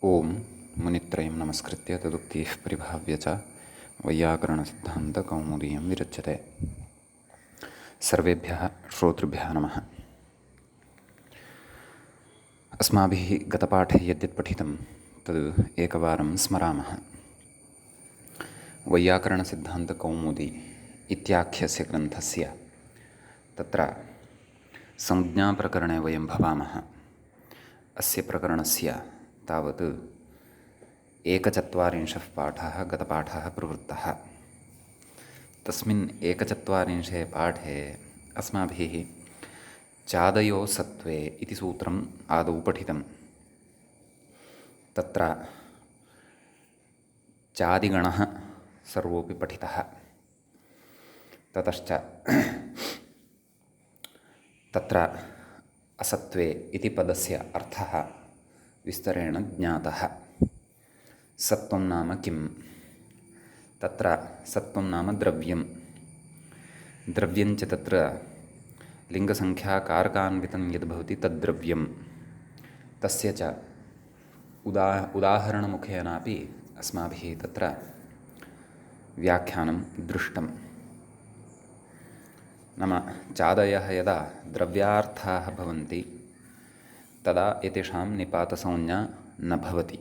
ओम मुनित्रयं नमस्कृत्य तदुक्तिः परिभाव्य च वैयाकरणसिद्धान्तकौमुदीयं विरच्यते। सर्वेभ्यः श्रोतृभ्यः नमः। अस्माभिः गतपाठे यद्यत् पठितं तद् एकवारं स्मरामः। वैयाकरणसिद्धान्तकौमुदी इत्याख्यस्य ग्रन्थस्य तत्र संज्ञाप्रकरणे वयं भवामः। अस्य प्रकरणस्य तावत् 41 पाठः गतपाठः प्रवृत्तः। तस्मिन् 41 पाठे अस्माभिः चादयो सत्त्वे इति सूत्रम् आदौ पठितं। तत्र चादिगणः सर्वोऽपि पठितः। ततश्च तत्र असत्त्वे इति पदस्य अर्थः विस्तरेण ज्ञातः। सत्त्वं नाम किं? तत्र सत्त्वं नाम द्रव्यं। द्रव्यञ्च तत्र लिङ्गसङ्ख्याकारकान्वितं यद् भवति तद्द्रव्यं। तस्य च उदाहरणमुखेनापि अस्माभिः तत्र व्याख्यानं दृष्टं। नाम चादयः यदा द्रव्यार्थाः भवन्ति तदा एतेषां निपातसंज्ञा न भवति।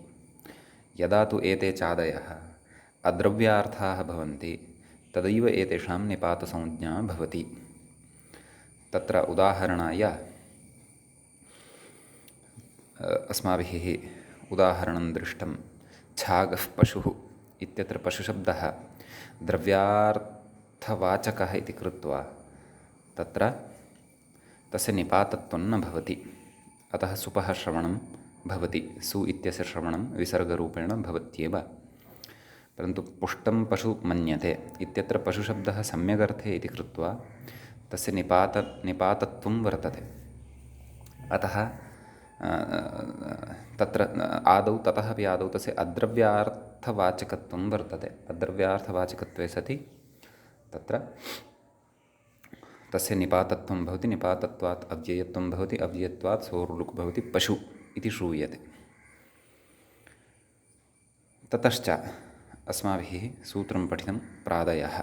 यदा तु एते चादयः अद्रव्यार्थाः भवन्ति तदैव एतेषां निपातसंज्ञा भवति। तत्र उदाहरणाय अस्माभिः उदाहरणं दृष्टं। छागः पशुः इत्यत्र पशुशब्दः द्रव्यार्थवाचकः इति कृत्वा तत्र तस्य निपातत्वं न भवति। अतः सुपः श्रवणं भवति। सु इत्यस्य श्रवणं विसर्गरूपेण भवत्येव। परन्तु पुष्टं पशु मन्यते इत्यत्र पशुशब्दः सम्यगर्थे इति कृत्वा तस्य निपातत्वं वर्तते। अतः तत्र आदौ ततः अपि आदौ तस्य अद्रव्यार्थवाचकत्वं वर्तते। अद्रव्यार्थवाचकत्वे सति तत्र तस्य निपातत्वं भवति। निपातत्वात् अव्ययत्वं भवति। अव्ययत्वात् सोर्लुक् भवति। पशु इति श्रूयते। ततश्च अस्माभिः सूत्रं पठितं प्रादयः।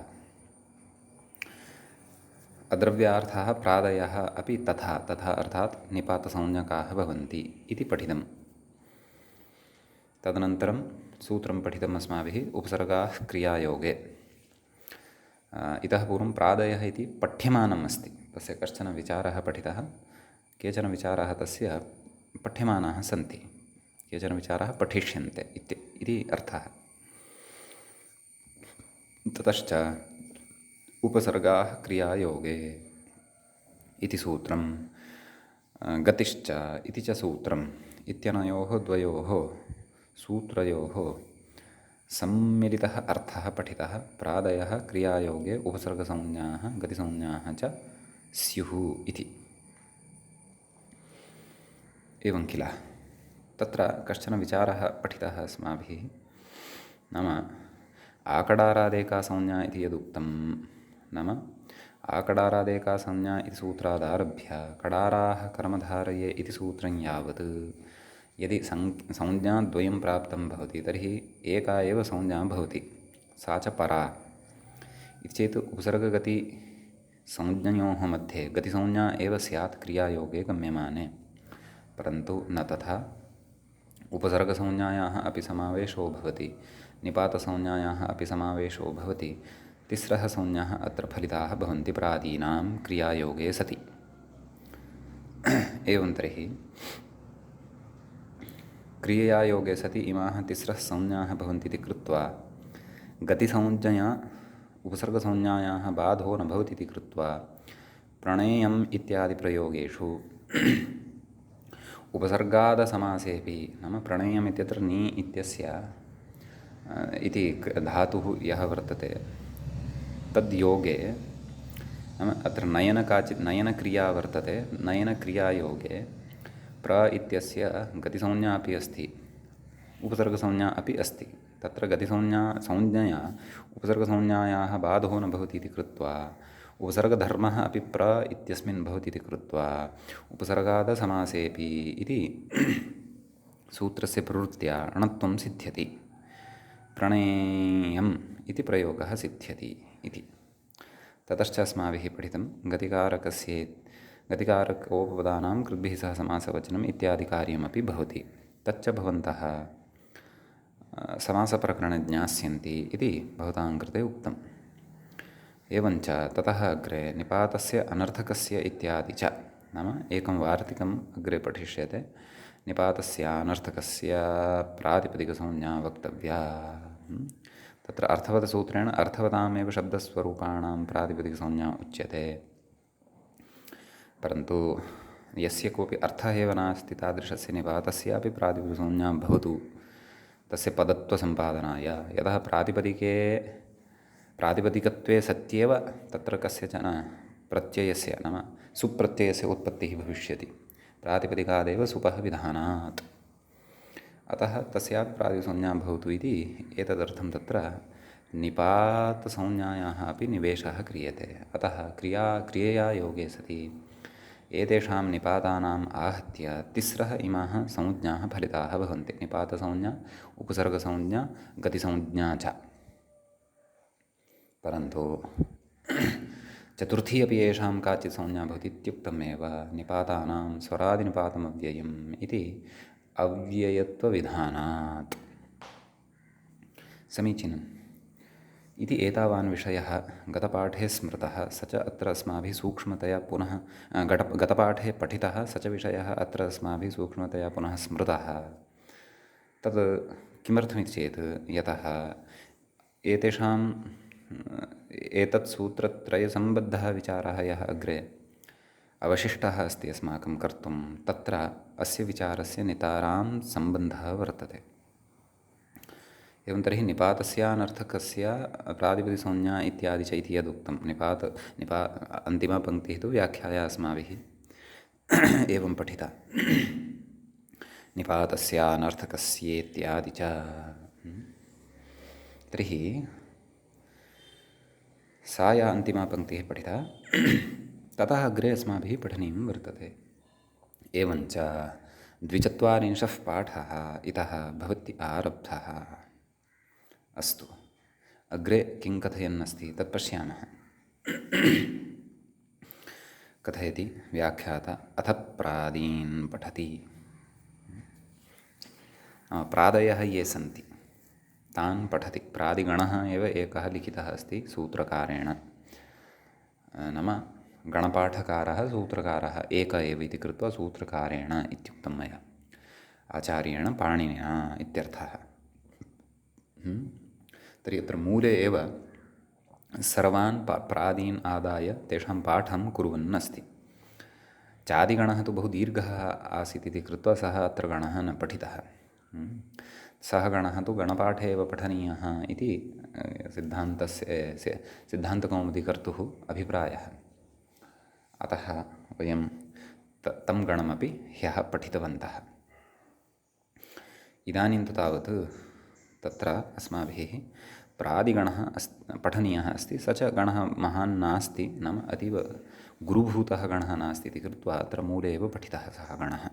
अद्रव्यार्थाः प्रादयः अपि तथा अर्थात् निपातसंज्ञकाः भवन्ति इति पठितं। तदनन्तरं सूत्रं पठितम् अस्माभिः उपसर्गाः क्रियायोगे। इतः पूर्वं प्रादयः इति पठ्यमानम् अस्ति। तस्य कश्चन विचारः पठितः। केचन विचाराः तस्य पठ्यमानाः सन्ति। केचन विचाराः पठिष्यन्ते इति अर्थः। ततश्च उपसर्गाः क्रियायोगे इति सूत्रं, गतिश्च इति च सूत्रम् इत्यनयोः द्वयोः सूत्रयोः सम्मिलितः अर्थः पठितः। प्रादयः क्रियायोगे उपसर्गसंज्ञाः गतिसंज्ञाः च स्युः इति। एवं किल? तत्र कश्चन विचारः पठितः अस्माभिः। नाम आकडारादेका संज्ञा इति यदुक्तं, नाम आकडारादेका संज्ञा इति सूत्रादारभ्य कडाराः कर्मधारये इति सूत्रं यावत् यदि संज्ञाद्वयं प्राप्तं भवति तर्हि एका एव संज्ञा भवति, सा च परा। इति चेत् उपसर्गगतिसंज्ञयोः मध्ये गतिसंज्ञा एव स्यात् क्रियायोगे गम्यमाने। परन्तु न तथा। उपसर्गसंज्ञायाः अपि समावेशो भवति, निपातसंज्ञायाः अपि समावेशो भवति। तिस्रः संज्ञाः अत्र फलिताः भवन्ति प्रादीनां क्रियायोगे सति। एवं तर्हि क्रियायोगे सति इमाः तिस्रः संज्ञाः भवन्ति इति कृत्वा गतिसंज्ञया उपसर्गसंज्ञायाः बाधो न भवति इति कृत्वा प्रणेयम् इत्यादि प्रयोगेषु उपसर्गादसमासेऽपि, नाम प्रणेयम् इत्यत्र नी इत्यस्य इति धातुः यः वर्तते तद्योगे, नाम अत्र नयनक्रिया वर्तते। नयनक्रियायोगे प्र इत्यस्य गतिसंज्ञा अपि अस्ति, उपसर्गसंज्ञा अपि अस्ति। तत्र संज्ञया उपसर्गसंज्ञायाः बाधो न भवति इति कृत्वा उपसर्गधर्मः अपि प्र इत्यस्मिन् भवति इति कृत्वा उपसर्गादसमासेऽपि इति सूत्रस्य प्रवृत्त्या अणत्वं सिद्ध्यति। प्रणेयम् इति प्रयोगः सिद्ध्यति इति। ततश्च अस्माभिः पठितं गतिकारकोपपदानां कृद्भिः सह समासवचनम् इत्यादि कार्यमपि भवति। तच्च भवन्तः समासप्रकरणे ज्ञास्यन्ति इति भवतां कृते उक्तम्। एवञ्च ततः अग्रे निपातस्य अनर्थकस्य इत्यादि च, नाम एकं वार्तिकम् अग्रे पठिष्यते। निपातस्य अनर्थकस्य प्रातिपदिकसंज्ञा वक्तव्या। तत्र अर्थवतसूत्रेण अर्थवतामेव शब्दस्वरूपाणां प्रातिपदिकसंज्ञा उच्यते। परन्तु यस्य कोऽपि अर्थः एव नास्ति तादृशस्य निपातस्यापि प्रातिपदिकसंज्ञा भवतु तस्य पदत्वसम्पादनाय। यतः प्रातिपदिकत्वे सत्येव तत्र कस्यचन प्रत्ययस्य, नाम सुप्रत्ययस्य उत्पत्तिः भविष्यति। प्रातिपदिकादेव सुपः विधानात्। अतः तस्यापि प्रातिपदिकसंज्ञा भवतु इति एतदर्थं तत्र निपातसंज्ञायाः अपि निवेशः क्रियते। अतः क्रियया योगे सति एतेषां निपातानाम् आहत्य तिस्रः इमाः संज्ञाः फलिताः भवन्ति। निपातसंज्ञा, उपसर्गसंज्ञा, गतिसंज्ञा च। परन्तु चतुर्थी अपि येषां काचित् संज्ञा भवति इत्युक्तमेव। निपातानां स्वरादिनिपातमव्ययम् इति अव्ययत्वविधानात्। समीचीनम् इति एतावान् विषयः गतपाठे स्मृतः। स च अत्र अस्माभिः सूक्ष्मतया पुनः गतपाठे पठितः। स च विषयः अत्र अस्माभिः सूक्ष्मतया पुनः स्मृतः। तद् किमर्थमिति चेत् यतः एतत् सूत्रत्रयसम्बद्धः विचारः यः अग्रे अवशिष्टः अस्ति अस्माकं कर्तुं, तत्र अस्य विचारस्य नितारां सम्बन्धः वर्तते। एवं तर्हि निपातस्यानर्थकस्य प्रातिपदिकसंज्ञा इत्यादि च इति यदुक्तं, अन्तिमपङ्क्तिः तु व्याख्याया अस्माभिः एवं पठिता। निपातस्यानर्थकस्येत्यादि च। तर्हि सा या अन्तिमा पङ्क्तिः पठिता ततः अग्रे अस्माभिः पठनीयं वर्तते। एवञ्च 42 पाठः इतः भवति आरब्धः। अस्तु, अग्रे किं कथयन्नस्ति तत् पश्यामः। कथयति व्याख्याता, अथ प्रादीन् पठति। प्रादयः ये सन्ति तान् पठति। प्रादिगणः एव एकः लिखितः अस्ति सूत्रकारेण, नाम गणपाठकारः सूत्रकारः एक एव इति कृत्वा सूत्रकारेण इत्युक्तं मया, आचार्येण पाणिनिना इत्यर्थः। तर्हि अत्र मूले एव सर्वान् प्रादीन् आदाय तेषां पाठं कुर्वन् अस्ति। चादिगणः तु बहु दीर्घः आसीत् इति कृत्वा सः अत्र गणः न पठितः। सः गणः तु गणपाठे एव पठनीयः इति सिद्धान्तकौमुदीकर्तुः अभिप्रायः। अतः वयं तं गणमपि ह्यः पठितवन्तः। इदानीं तु तावत् तत्र अस्माभिः प्रादिगणः पठनीयः अस्ति। स च गणः महान् नास्ति, नाम अतीव गुरुभूतः गणः नास्ति इति कृत्वा अत्र मूले एव पठितः सः गणः।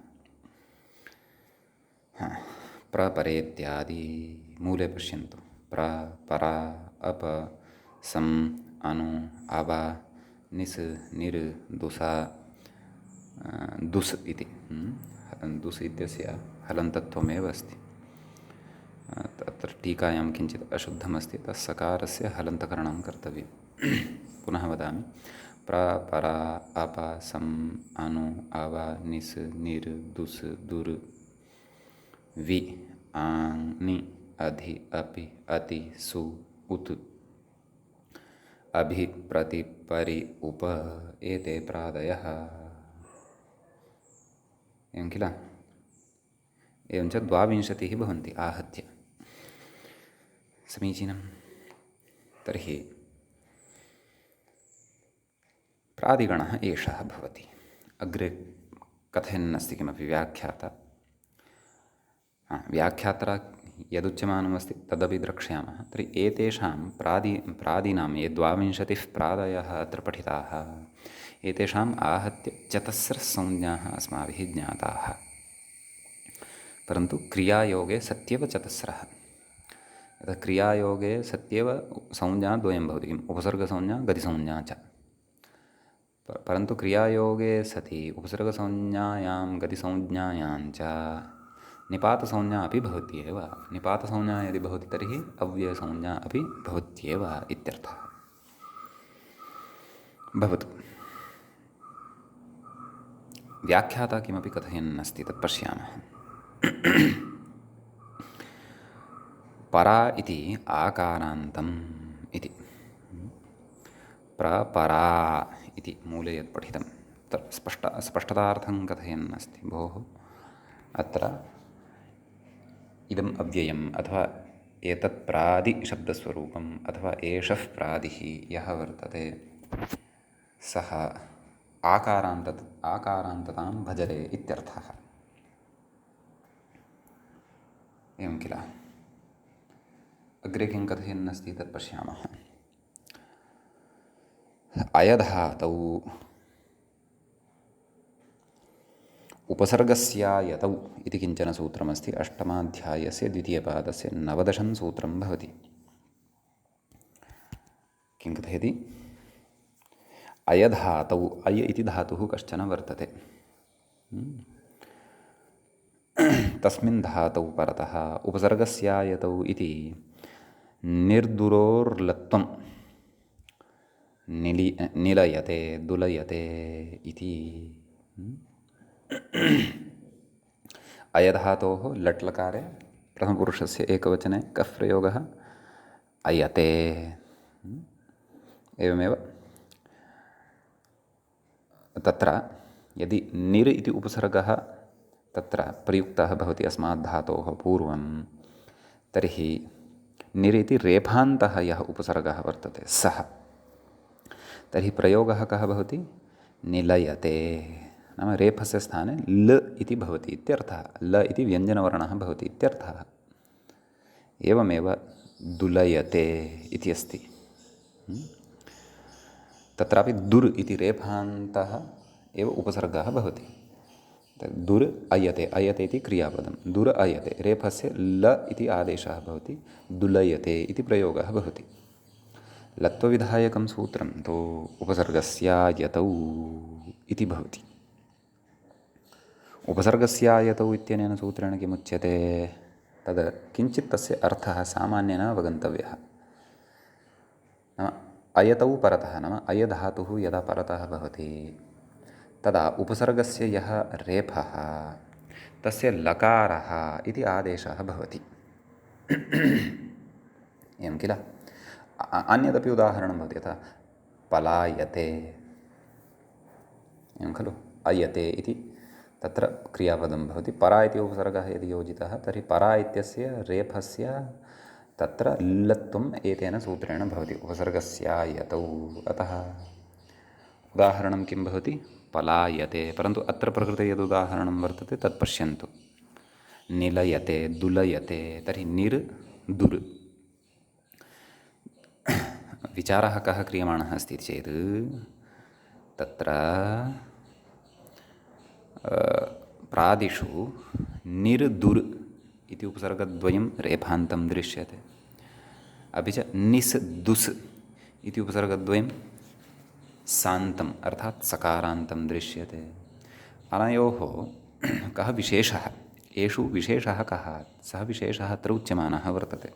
प्रपरेत्यादि मूले पश्यन्तु। प्र, परा, अप, सम्, अनु, अव, निस्, निर्, दुसा, दुस् इति। दुस् इत्यस्य हलन्तत्वमेव अस्ति। अत्र टीकायां किञ्चित् अशुद्धमस्ति, तत्सकारस्य हलन्तकरणं कर्तव्यं। पुनः वदामि। प्र, परा, अप, सम्, अनु, अव, निस्, निर्, दुस्, दुर्, वि, आङ्, नि, अधि, अपि, अति, सु, उत्, अभि, प्रति, परि, उप एते प्रादयः। एवं किल? एवञ्च 22 भवन्ति आहत्य। समीचीनं। तर्हि प्रादिगणः एषः भवति। अग्रे कथयन्नस्ति किमपि व्याख्याता। व्याख्यात्रा यदुच्यमानमस्ति तदपि द्रक्ष्यामः। तर्हि एतेषां प्रादीनां ये 22 प्रादयः अत्र पठिताः, एतेषाम् आहत्य 4 संज्ञाः अस्माभिः ज्ञाताः। परन्तु क्रियायोगे सत्येव चतस्रः। यतः क्रियायोगे सत्येव संज्ञाद्वयं भवति, किम् उपसर्गसंज्ञा गतिसंज्ञा च। परन्तु क्रियायोगे सति उपसर्गसंज्ञायां गतिसंज्ञायां च निपातसंज्ञा अपि भवत्येव। निपातसंज्ञा यदि भवति तर्हि अव्ययसंज्ञा अपि भवत्येव इत्यर्थः। भवतु, व्याख्याता किमपि कथयन् अस्ति, तत् पश्यामः। परा इति आकारान्तम् इति। प्रपरा इति मूले यत् पठितं तत् स्पष्टतार्थं कथयन् अस्ति। भोः, अत्र इदम् अव्ययम् अथवा एतत् प्रादिशब्दस्वरूपम् अथवा एषः प्रादिः यः वर्तते सः आकारान्ततां भजते इत्यर्थः। एवं किल। अग्रे किं कथयन् अस्ति तत् पश्यामः। अयधातौ उपसर्गस्यायतौ इति किञ्चन सूत्रमस्ति। अष्टमाध्यायस्य द्वितीयपादस्य 19 सूत्रं भवति। किं कथयति? अयधातौ, अय इति धातुः कश्चन वर्तते। तस्मिन् धातौ परतः उपसर्गस्यायतौ इति निर्दुरोर्लत्वं निलयते दुलयते इति। अयधातोः लट्लकारे प्रथमपुरुषस्य एकवचने कः प्रयोगः? अयते। एवमेव तत्र यदि निर् इति उपसर्गः तत्र प्रयुक्तः भवति अस्मात् धातोः पूर्वं, तर्हि निर् इति रेफान्तः यः उपसर्गः वर्तते सः, तर्हि प्रयोगः कः भवति? निलयते। नाम रेफस्य स्थाने ल इति भवति इत्यर्थः। ल इति व्यञ्जनवर्णः भवति इत्यर्थः। एवमेव दुलयते इति अस्ति। तत्रापि दुर् इति रेफान्तः एव उपसर्गः भवति। दुर् अयते, अयते इति क्रियापदं, दुर् अयते, रेफस्य ल इति आदेशः भवति, दुलयते इति प्रयोगः भवति। लत्वविधायकं सूत्रं तु उपसर्गस्यायतौ इति भवति। उपसर्गस्यायतौ इत्यनेन सूत्रेण किमुच्यते? तद् किञ्चित् तस्य अर्थः सामान्येन अवगन्तव्यः। नाम अयतौ परतः, नाम अयधातुः यदा परतः भवति तदा उपसर्गस्य यः रेफः तस्य लकारः इति आदेशः भवति। एवं किल। अन्यदपि उदाहरणं भवति, यथा पलायते, एवं खलु। अयते इति तत्र क्रियापदं भवति। परा इति उपसर्गः यदि योजितः तर्हि परा इत्यस्य रेफस्य तत्र लत्वम् एतेन सूत्रेण भवति उपसर्गस्यायतौ। अतः उदाहरणं किं भवति? पलायते। परन्तु अत्र प्रकृते यदुदाहरणं वर्तते तत् पश्यन्तु। निलयते, दुलयते, तर्हि निर् दुर्। विचारः कः क्रियमाणः अस्ति चेत् तत्र प्रादिषु निर् दुर् इति उपसर्गद्वयं रेफान्तं दृश्यते। अपि च निस् दुस् इति उपसर्गद्वयं सान्तम् अर्थात् सकारान्तं दृश्यते। अनयोः कः विशेषः? एषु विशेषः कः? सः विशेषः अत्र उच्यमानः वर्तते।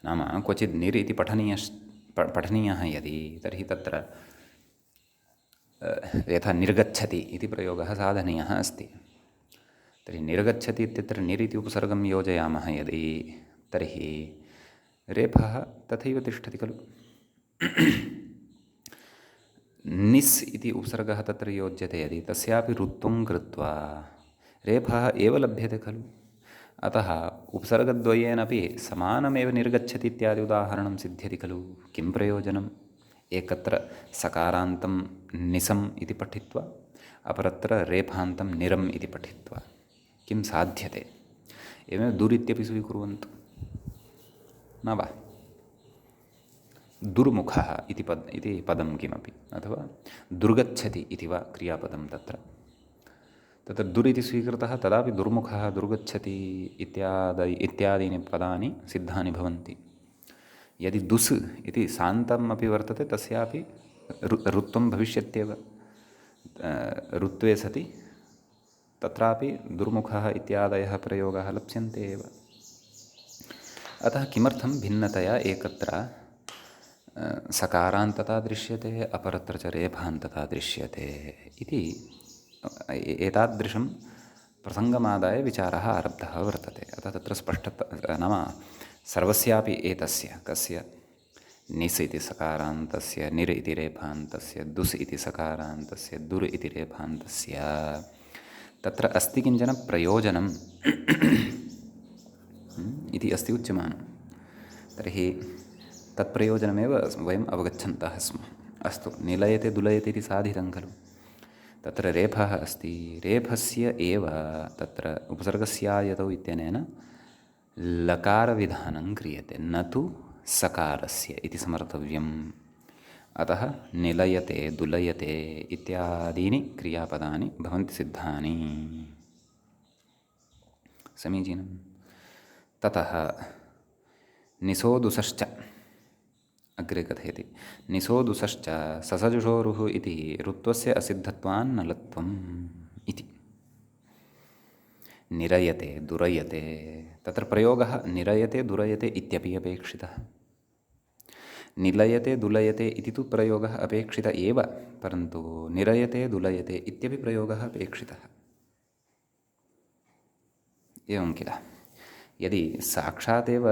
नाम क्वचित् निर् इति पठनीयः यदि, तर्हि तत्र यथा निर्गच्छति इति प्रयोगः साधनीयः अस्ति। तर्हि निर्गच्छति इत्यत्र निर् इति उपसर्गं योजयामः यदि, तर्हि रेफः तथैव तिष्ठति खलु। निस् इति उपसर्गः तत्र योज्यते यदि, तस्यापि रुत्वं कृत्वा रेफः एव लभ्यते खलु। अतः उपसर्गद्वयेनपि समानमेव निर्गच्छति इत्यादि उदाहरणं सिद्ध्यति खलु। किं प्रयोजनम्? एकत्र सकारान्तं निसम् इति पठित्वा अपरत्र रेफान्तं निरम् इति पठित्वा किं साध्यते? एवमेव दुर् इत्यपि स्वीकुर्वन्तु न वा? दुर्मुखः इति पदं किमपि, अथवा दुर्गच्छति इति वा क्रियापदं तत्र। तत्र दुर् इति स्वीकृतः तदापि दुर्मुखः दुर्गच्छति इत्यादीनि पदानि सिद्धानि भवन्ति। यदि दुस् इति शान्तम् अपि वर्तते तस्यापि ऋत्वं भविष्यत्येव। ऋत्वे सति तत्रापि दुर्मुखः इत्यादयः प्रयोगाः लप्स्यन्ते एव। अतः किमर्थं भिन्नतया एकत्र सकारान्तता दृश्यते अपरत्र च रेफान्तता दृश्यते इति एतादृशं प्रसङ्गमादाय विचारः आरब्धः वर्तते। अतः तत्र स्पष्टता नाम सर्वस्यापि एतस्य कस्य निस् इति सकारान्तस्य निर् इति रेफान्तस्य दुस् इति सकारान्तस्य दुर् इति रेफान्तस्य तत्र अस्ति किञ्चन प्रयोजनम् इति अस्ति उच्यमानं। तर्हि तत्प्रयोजनमेव वयम् अवगच्छन्तः स्मः। अस्तु, निलयते दुलयते इति साधितं खलु। तत्र रेफः अस्ति, रेफस्य एव तत्र उपसर्गस्यायतौ इत्यनेन लकारविधानं क्रियते, न तु सकारस्य इति समर्थव्यम्। अतः निलयते दुलयते इत्यादीनि क्रियापदानि भवन्ति सिद्धानि। समीचीनं। ततः निसोदुसश्च अग्रे कथयति। निसोदुसश्च ससजुषोरुः इति ऋत्वस्य असिद्धत्वान्नलत्वम् इति। निरयते दुरयते तत्र प्रयोगः निरयते दुरयते इत्यपि अपेक्षितः। निलयते दुलयते इति तु प्रयोगः अपेक्षित एव, परन्तु निरयते दुलयते इत्यपि प्रयोगः अपेक्षितः। एवं किल। यदि साक्षातेव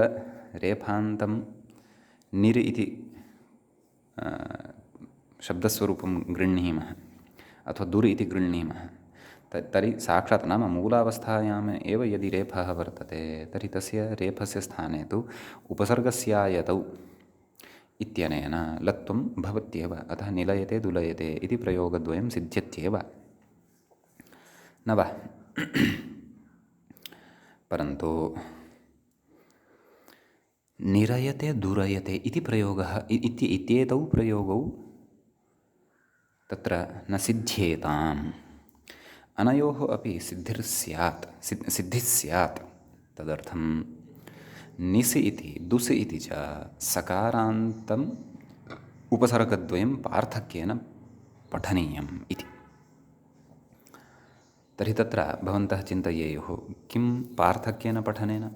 रेफान्तं निर् इति शब्दस्वरूपं गृह्णीमः अथवा दुर् इति गृह्णीमः, तर्हि साक्षात् नाम मूलावस्थायाम् एव यदि रेफः वर्तते तर्हि तस्य रेफस्य स्थाने तु उपसर्गस्यायतौ इत्यनेन लत्वं भवत्येव। अतः निलयते दुलयते इति प्रयोगद्वयं सिद्ध्यत्येव न वा? परन्तु निरयते दुरयते इति प्रयोगः इत्येतौ प्रयोगौ तत्र न सिद्ध्येताम्। अनयोः अपि सिद्धिः स्यात्। तदर्थं निस् इति दुस् इति च सकारान्तम् उपसर्गद्वयं पार्थक्येन पठनीयम् इति। तर्हि तत्र भवन्तः चिन्तयेयुः, किं पार्थक्येन पठनेन?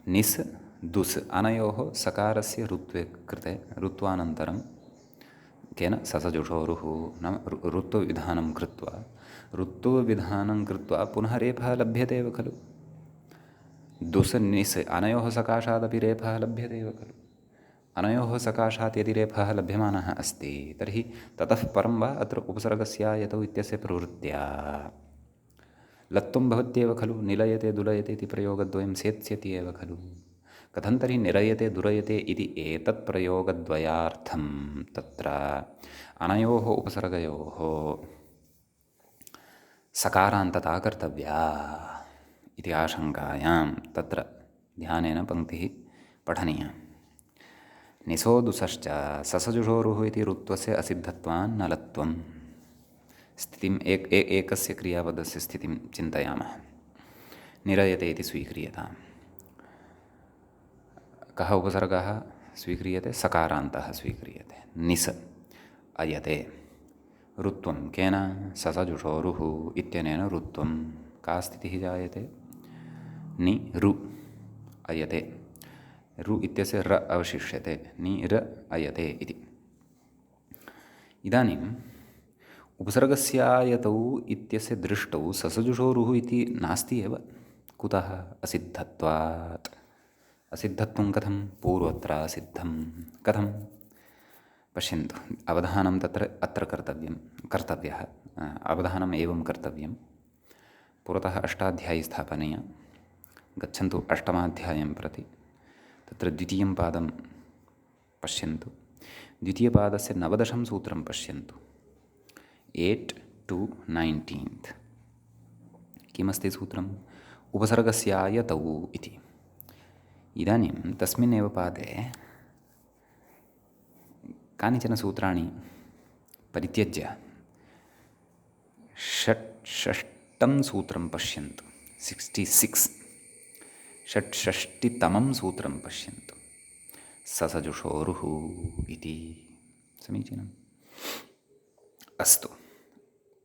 निस् दुस् अनयोः सकारस्य ऋत्वे कृते ऋत्वानन्तरं केन ससजुषोरुः नाम ऋत्वविधानं कृत्वा पुनः रेफः लभ्यते एव खलु। दुस् निस् अनयोः सकाशादपि रेफः लभ्यते एव खलु। अनयोः सकाशात् यदि रेफः लभ्यमानः अस्ति तर्हि ततः परं वा अत्र उपसर्गस्यायतौ इत्यस्य प्रवृत्त्या लत्वं भवत्येव खलु। निलयते दुलयते इति प्रयोगद्वयं सेत्स्यति एव खलु। कथं तर्हि निरयते दुरयते इति एतत् प्रयोगद्वयार्थं तत्र अनयोः उपसर्गयोः सकारान्तता कर्तव्या इति आशङ्कायां तत्र ध्यानेन पङ्क्तिः पठनीया। निसोदुसश्च ससजुषोरुः इति ऋत्वस्य असिद्धत्वान्नलत्वं स्थितिम् एकस्य क्रियापदस्य स्थितिं चिन्तयामः। निरयते इति स्वीक्रियताम्। कः उपसर्गः स्वीक्रियते? सकारान्तः स्वीक्रियते। निस् अयते ऋत्वं केन? ससजुषोरुः इत्यनेन ऋत्वं का स्थितिः जायते? नि रु अयते। रु इत्यस्य र अवशिष्यते। नि र अयते इति। इदानीम् उपसर्गस्यायतौ इत्यस्य दृष्टौ ससजुषोरुः इति नास्ति एव। कुतः? असिद्धत्वात्। असिद्धत्वं कथं? पूर्वत्र असिद्धं कथं? पश्यन्तु, अवधानं तत्र अत्र कर्तव्यः। अवधानम् एवं कर्तव्यं। पुरतः अष्टाध्यायी स्थापनीया। गच्छन्तु अष्टमाध्यायं प्रति। तत्र द्वितीयं पादं पश्यन्तु। द्वितीयपादस्य 19 सूत्रं पश्यन्तु। 8 to 19 किमस्ति सूत्रम्? उपसर्गस्यायतौ इति। इदानीं तस्मिन्नेव पादे कानिचन सूत्राणि परित्यज्य षट्षष्टं सूत्रं पश्यन्तु 66 षट्षष्टितमं सूत्रं पश्यन्तु ससजुषोरुः इति समीचीनम् अस्तु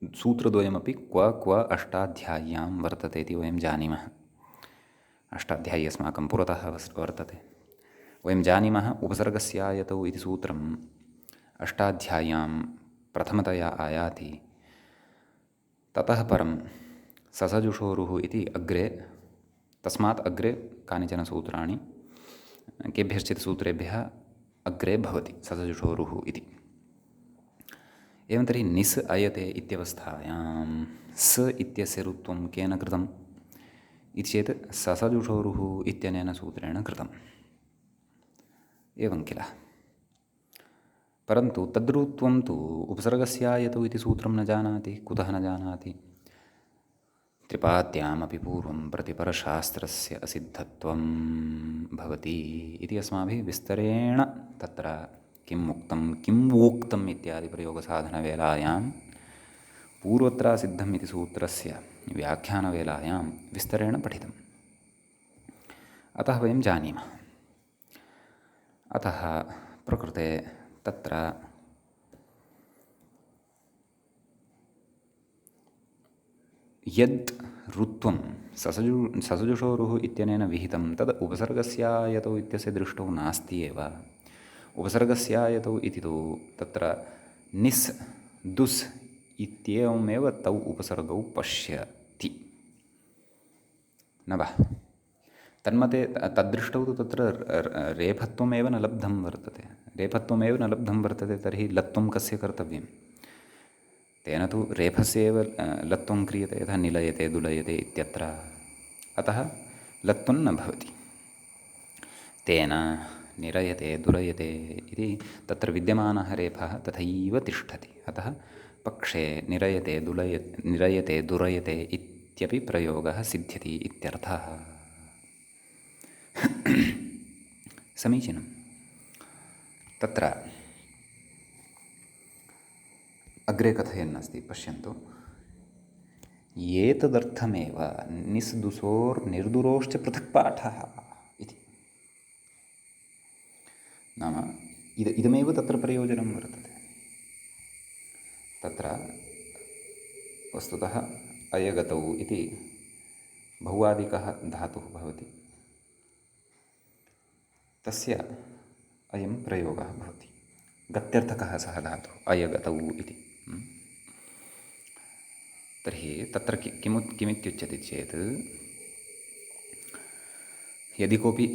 सूत्रद्वयमपि क्व अष्टाध्याय्यां वर्तते इति वयं जानीमः अष्टाध्यायी अस्माकं पुरतः वर्तते वयं जानीमः उपसर्गस्यायतौ इति सूत्रम् अष्टाध्याय्यां प्रथमतया आयाति ततः परं ससजुषोरुः इति अग्रे तस्मात् अग्रे कानिचन सूत्राणि केभ्यश्चित् सूत्रेभ्यः अग्रे भवति ससजुषोरुः इति एवं तर्हि निस् अयते इत्यवस्थायां स इत्यस्य रुत्वं केन कृतम् इति चेत् ससजुषोरुः इत्यनेन सूत्रेण कृतम् एवं किल परन्तु तद्रुत्वं तु उपसर्गस्यायतौ इति सूत्रं न जानाति कुतः न जानाति त्रिपाद्यामपि पूर्वं प्रतिपरशास्त्रस्य असिद्धत्वं भवति इति अस्माभिः विस्तरेण तत्र किम् उक्तं किम् उक्तम् इत्यादि प्रयोगसाधनवेलायां पूर्वत्रासिद्धम् इति सूत्रस्य व्याख्यानवेलायां विस्तरेण पठितम् अतः वयं जानीमः अतः प्रकृते तत्र यद् रुत्वं ससजुषोरुः इत्यनेन विहितं तद् उपसर्गस्यायतौ इत्यस्य दृष्टौ नास्ति एव उपसर्गस्यायतौ इति तु तत्र निस् दुस् इत्येवमेव तौ उपसर्गौ पश्यति न वा तन्मते तद्दृष्टौ तु तत्र रेफत्वमेव न लब्धं वर्तते तर्हि लत्वं कस्य कर्तव्यं तेन तु रेफस्य एव लत्वं क्रियते यथा निलयते दुलयते इत्यत्र अतः लत्वं न भवति तेन निरयते दुरयते इति तत्र विद्यमानः रेफः तथैव तिष्ठति अतः पक्षे निरयते दुरयते इत्यपि प्रयोगः सिद्ध्यति इत्यर्थः समीचीनं तत्र अग्रे कथयन्नस्ति पश्यन्तु एतदर्थमेव निस्दुसोर्निर्दुरोश्च पृथक् पाठः इति नाम इदमेव तत्र प्रयोजनं वर्तते तत्र वस्तुतः अयगतौ इति बहुवादिकः धातुः भवति तस्य अयं प्रयोगः भवति गत्यर्थकः सः धातुः अयगतौ इति तर्हि तत्र किमित्युच्यते चेत् यदि कोऽपि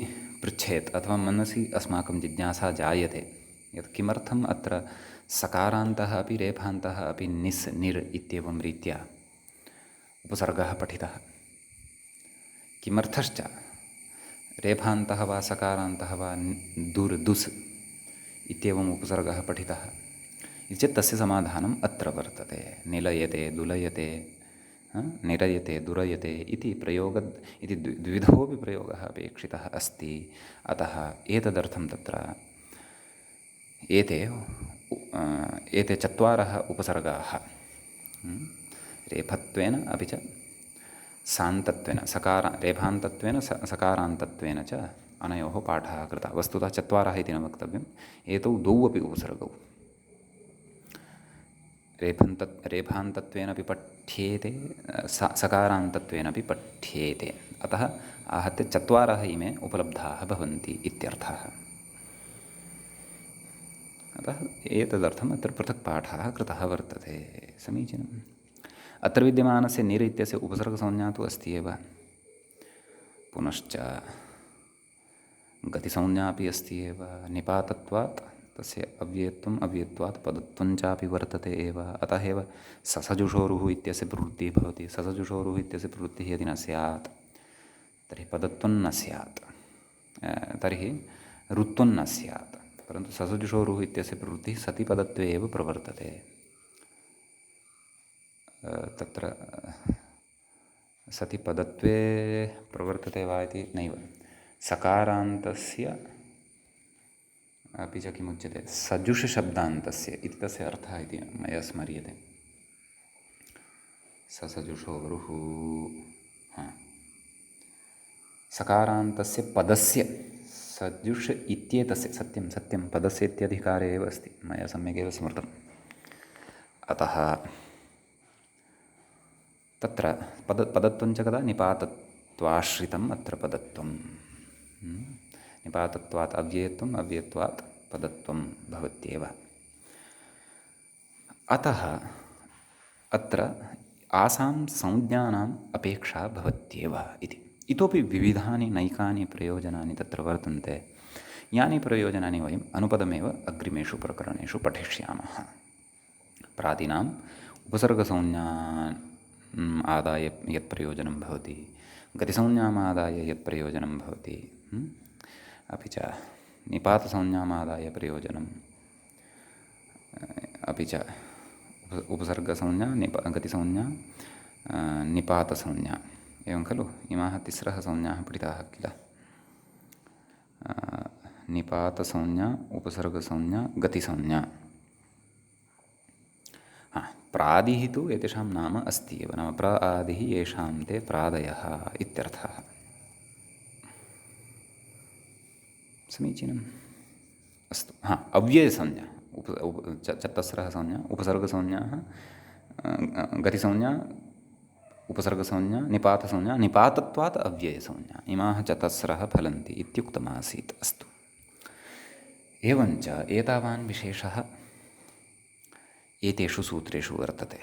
पृच्छेत् अथवा मनसि अस्माकं जिज्ञासा जायते यत् किमर्थम् अत्र सकारान्तः अपि रेफान्तः अपि निस् निर् इत्येवं रीत्या उपसर्गः पठितः किमर्थश्च रेफान्तः वा सकारान्तः वा दुस् इत्येवम् उपसर्गः पठितः इति चेत् तस्य समाधानम् अत्र वर्तते निलयते दुलयते निरयते दुरयते इति द्विविधोऽपि प्रयोगः अपेक्षितः अस्ति अतः एतदर्थं तत्र एते चत्वारः उपसर्गाः रेफत्वेन अपि च सान्तत्वेन रेफान्तत्वेन सकारान्तत्वेन च अनयोः पाठः कृतः वस्तुतः चत्वारः इति न वक्तव्यम् एतौ द्वौ अपि उपसर्गौ रेफान्तत्वेनापि पठ्येते सकारान्तत्वेनापि पठ्येते अतः आहत्य चत्वारः इमे उपलब्धाः भवन्ति इत्यर्थः अतः एतदर्थम् अत्र पृथक् पाठः कृतः वर्तते समीचीनम् अत्र विद्यमानस्य निर इत्यस्य उपसर्गसंज्ञा तु अस्ति एव पुनश्च गतिसंज्ञा अपि अस्ति एव निपातत्वात् तस्य अव्ययत्वात् पदत्वं चापि वर्तते एव अतः एव ससजुषोरुः इत्यस्य प्रवृत्तिः भवति ससजुषोरुः इत्यस्य प्रवृत्तिः यदि न स्यात् तर्हि पदत्वं न स्यात् तर्हि ऋत्वं न स्यात् परन्तु ससजुषोरुः इत्यस्य प्रवृत्तिः सति पदत्वे एव प्रवर्तते तत्र सति पदत्वे प्रवर्तते वा इति नैव सकारान्तस्य अपि च किमुच्यते सजुषशब्दान्तस्य इति तस्य अर्थः इति मया स्मर्यते ससजुषोरुः। हाँ, सकारान्तस्य पदस्य सजुष इत्येतस्य सत्यं सत्यं पदस्य इत्यधिकारे एव अस्ति, मया सम्यगेव स्मृतम्। अतः तत्र पदत्वं च कदा निपातत्वाश्रितम् अत्र पदत्वं। निपातत्वात् अव्ययत्वम्, अव्ययत्वात् पदत्वं भवत्येव। अतः अत्र आसां संज्ञानाम् अपेक्षा भवत्येव इति। इतोपि विविधानि नैकानि प्रयोजनानि तत्र वर्तन्ते, यानि प्रयोजनानि वयम् अनुपदमेव अग्रिमेषु प्रकरणेषु पठिष्यामः। प्रादिनाम् उपसर्गसंज्ञाम् आदाय यत् प्रयोजनं भवति, गतिसंज्ञाम् आदाय यत् प्रयोजनं भवति, अपि च निपातसंज्ञामादाय प्रयोजनम्, अपि च उपसर्गसंज्ञा, गतिसंज्ञा, निपातसंज्ञा, एवं खलु। इमाः तिस्रः संज्ञाः पठिताः किल। निपातसंज्ञा, उपसर्गसंज्ञा, गतिसंज्ञा। प्रादिः तु एतेषां नाम अस्ति एव, नाम प्र आदिः येषां ते प्रादयः इत्यर्थः। समीचीनम्। अस्तु। अव्ययसंज्ञा चतस्रः संज्ञा, उपसर्गसंज्ञाः, गतिसंज्ञा, उपसर्गसंज्ञा, निपातसंज्ञा, निपातत्वात् अव्ययसंज्ञा, इमाः चतस्रः फलन्ति इत्युक्तमासीत्। अस्तु। एवञ्च एतावान् विशेषः एतेषु सूत्रेषु वर्तते।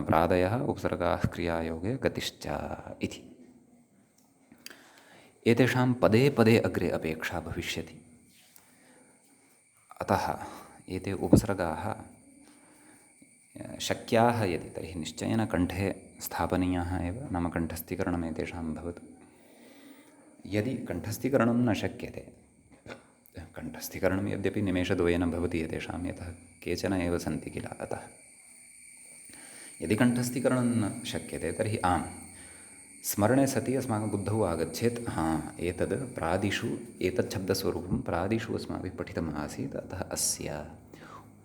प्रादयः, उपसर्गाः क्रियायोगे, गतिश्च इति। एतेषां पदे पदे अग्रे अपेक्षा भविष्यति। अतः एते उपसर्गाः शक्याः यदि, तर्हि निश्चयेन कण्ठे स्थापनीयाः एव, नाम कण्ठस्थीकरणम् एतेषां भवतु। यदि कण्ठस्थीकरणं न शक्यते, कण्ठस्थीकरणं यद्यपि निमेषद्वयेन भवति एतेषां, यतः केचन एव सन्ति किल, अतः यदि कण्ठस्थीकरणं न शक्यते तर्हि आम्, स्मरणे सति अस्माकं बुद्धौ आगच्छेत्, एतद् प्रादिषु, एतत् शब्दस्वरूपं प्रादिषु अस्माभिः पठितम् आसीत्, अतः अस्य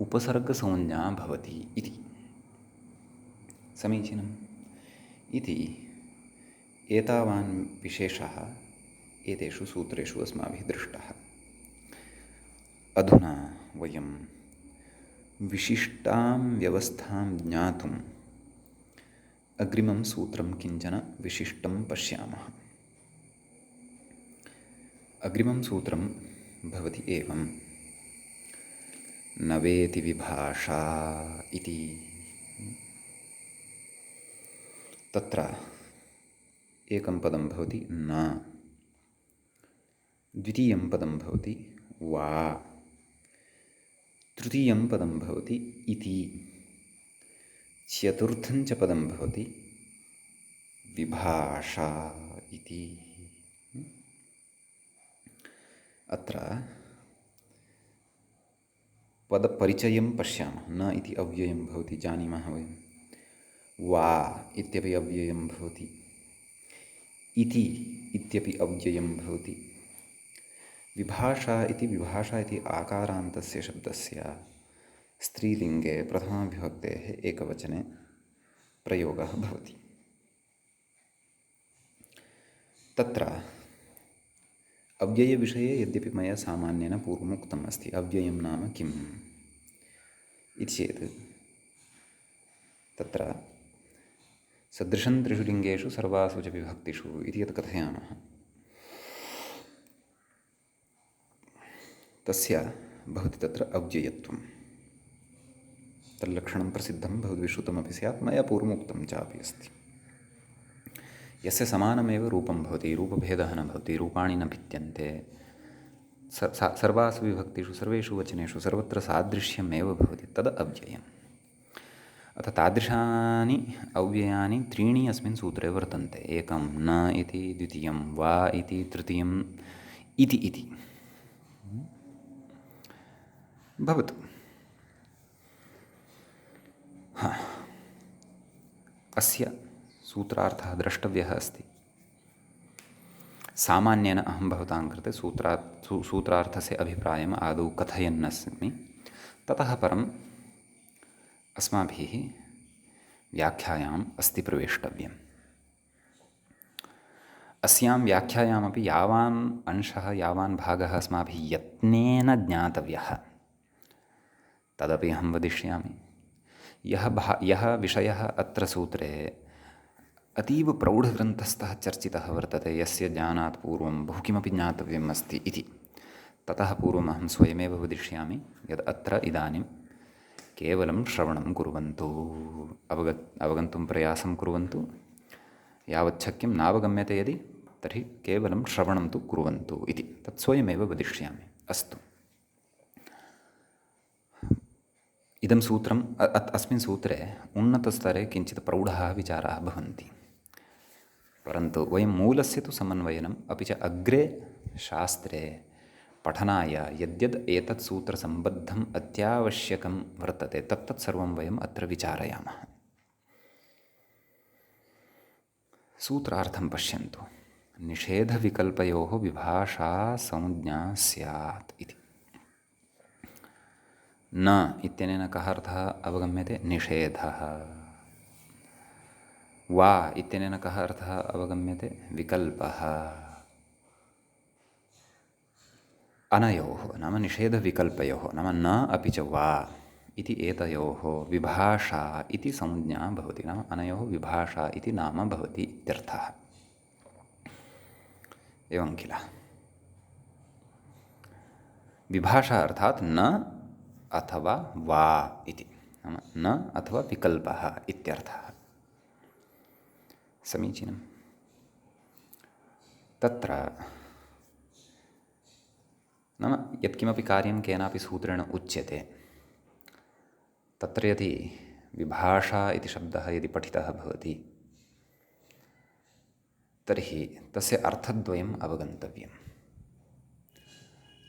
उपसर्गसंज्ञा भवति इति। समीचीनम्। इति एतावान् विशेषः एतेषु सूत्रेषु अस्माभिः दृष्टः। अधुना वयं विशिष्टां व्यवस्थां ज्ञातुम् अग्रिमं सूत्रं किञ्चन विशिष्टं पश्यामः। अग्रिमं सूत्रं भवति एवं: न वेति विभाषा इति। तत्र एकं पदं भवति न, द्वितीयं पदं भवति वा, तृतीयं पदं भवति इति, चतुर्थं च पदं भवति विभाषा इति। अत्र पदपरिचयं पश्यामः। न इति अव्ययं भवति, जानीमः वयं। वा इत्यपि अव्ययं भवति, इति इत्यपि अव्ययं भवति। विभाषा इति आकारान्तस्य शब्दस्य स्त्रीलिङ्गे प्रथमाविभक्तेः एकवचने प्रयोगः भवति। तत्र अव्ययविषये यद्यपि मया सामान्येन पूर्वमुक्तम् अस्ति, अव्ययं नाम किम् इति चेत् तत्र सदृशं त्रिषु लिङ्गेषु सर्वासु च विभक्तिषु इति यत् कथयामः, तस्य भवति तत्र अव्ययत्वं। तल्लक्षणं प्रसिद्धं भवद्भिः श्रुतमपि स्यात्, मया पूर्वमुक्तं चापि अस्ति। यस्य समानमेव रूपं भवति, रूपभेदः न भवति, रूपाणि न भिद्यन्ते, सर्वासु विभक्तिषु, सर्वेषु वचनेषु सर्वत्र सादृश्यमेव भवति, तद् अव्ययम्। अतः तादृशानि अव्ययानि त्रीणि अस्मिन् सूत्रे वर्तन्ते। एकं न इति, द्वितीयं वा इति, तृतीयम् इति इति भवतु। अस्य सूत्रार्थः द्रष्टव्यः अस्ति। सामान्येन अहं भवतां कृते सूत्रार्थस्य अभिप्रायम् आदौ कथयन्नस्मि। ततः परम् अस्माभिः व्याख्यायाम् अस्ति प्रवेष्टव्यम्। अस्यां व्याख्यायामपि यावान् अंशः यावान् भागः अस्माभिः यत्नेन ज्ञातव्यः तदपि अहं वदिष्यामि। यः विषयः अत्र सूत्रे अतीव प्रौढग्रन्थस्थः चर्चितः वर्तते, यस्य ज्ञानात् पूर्वं बहु किमपि ज्ञातव्यम् अस्ति इति, ततः पूर्वम् अहं स्वयमेव वदिष्यामि यत् अत्र इदानीं केवलं श्रवणं कुर्वन्तु, अवगन्तुं प्रयासं कुर्वन्तु। यावच्छक्यं नावगम्यते यदि तर्हि केवलं श्रवणं तु कुर्वन्तु इति तत् स्वयमेव वदिष्यामि। अस्तु, इदं सूत्रम् अस्मिन् सूत्रे उन्नतस्तरे किञ्चित् प्रौढाः विचाराः भवन्ति, परन्तु वयं मूलस्य तु समन्वयनम् अपि च अग्रे शास्त्रे पठनाय यद्यद् एतत् सूत्रसम्बद्धम् अत्यावश्यकं वर्तते तत्तत् सर्वं वयम् अत्र विचारयामः। सूत्रार्थं पश्यन्तु। निषेधविकल्पयोः विभाषा संज्ञा स्यात् इति। न इत्यनेन कः अर्थः अवगम्यते? निषेधः। वा इत्यनेन कः अर्थः अवगम्यते? विकल्पः। अनयोः नाम निषेधविकल्पयोः नाम न अपि च वा इति एतयोः विभाषा इति संज्ञा भवति, नाम अनयोः विभाषा इति नाम भवति इत्यर्थः। एवं किल? विभाषा अर्थात् न अथवा वा इति, नाम न अथवा विकल्पः इत्यर्थः। समीचीनं। तत्र नाम यत्किमपि कार्यं केनापि सूत्रेण उच्यते तत्र यदि विभाषा इति शब्दः यदि पठितः भवति तर्हि तस्य अर्थद्वयम् अवगन्तव्यम्।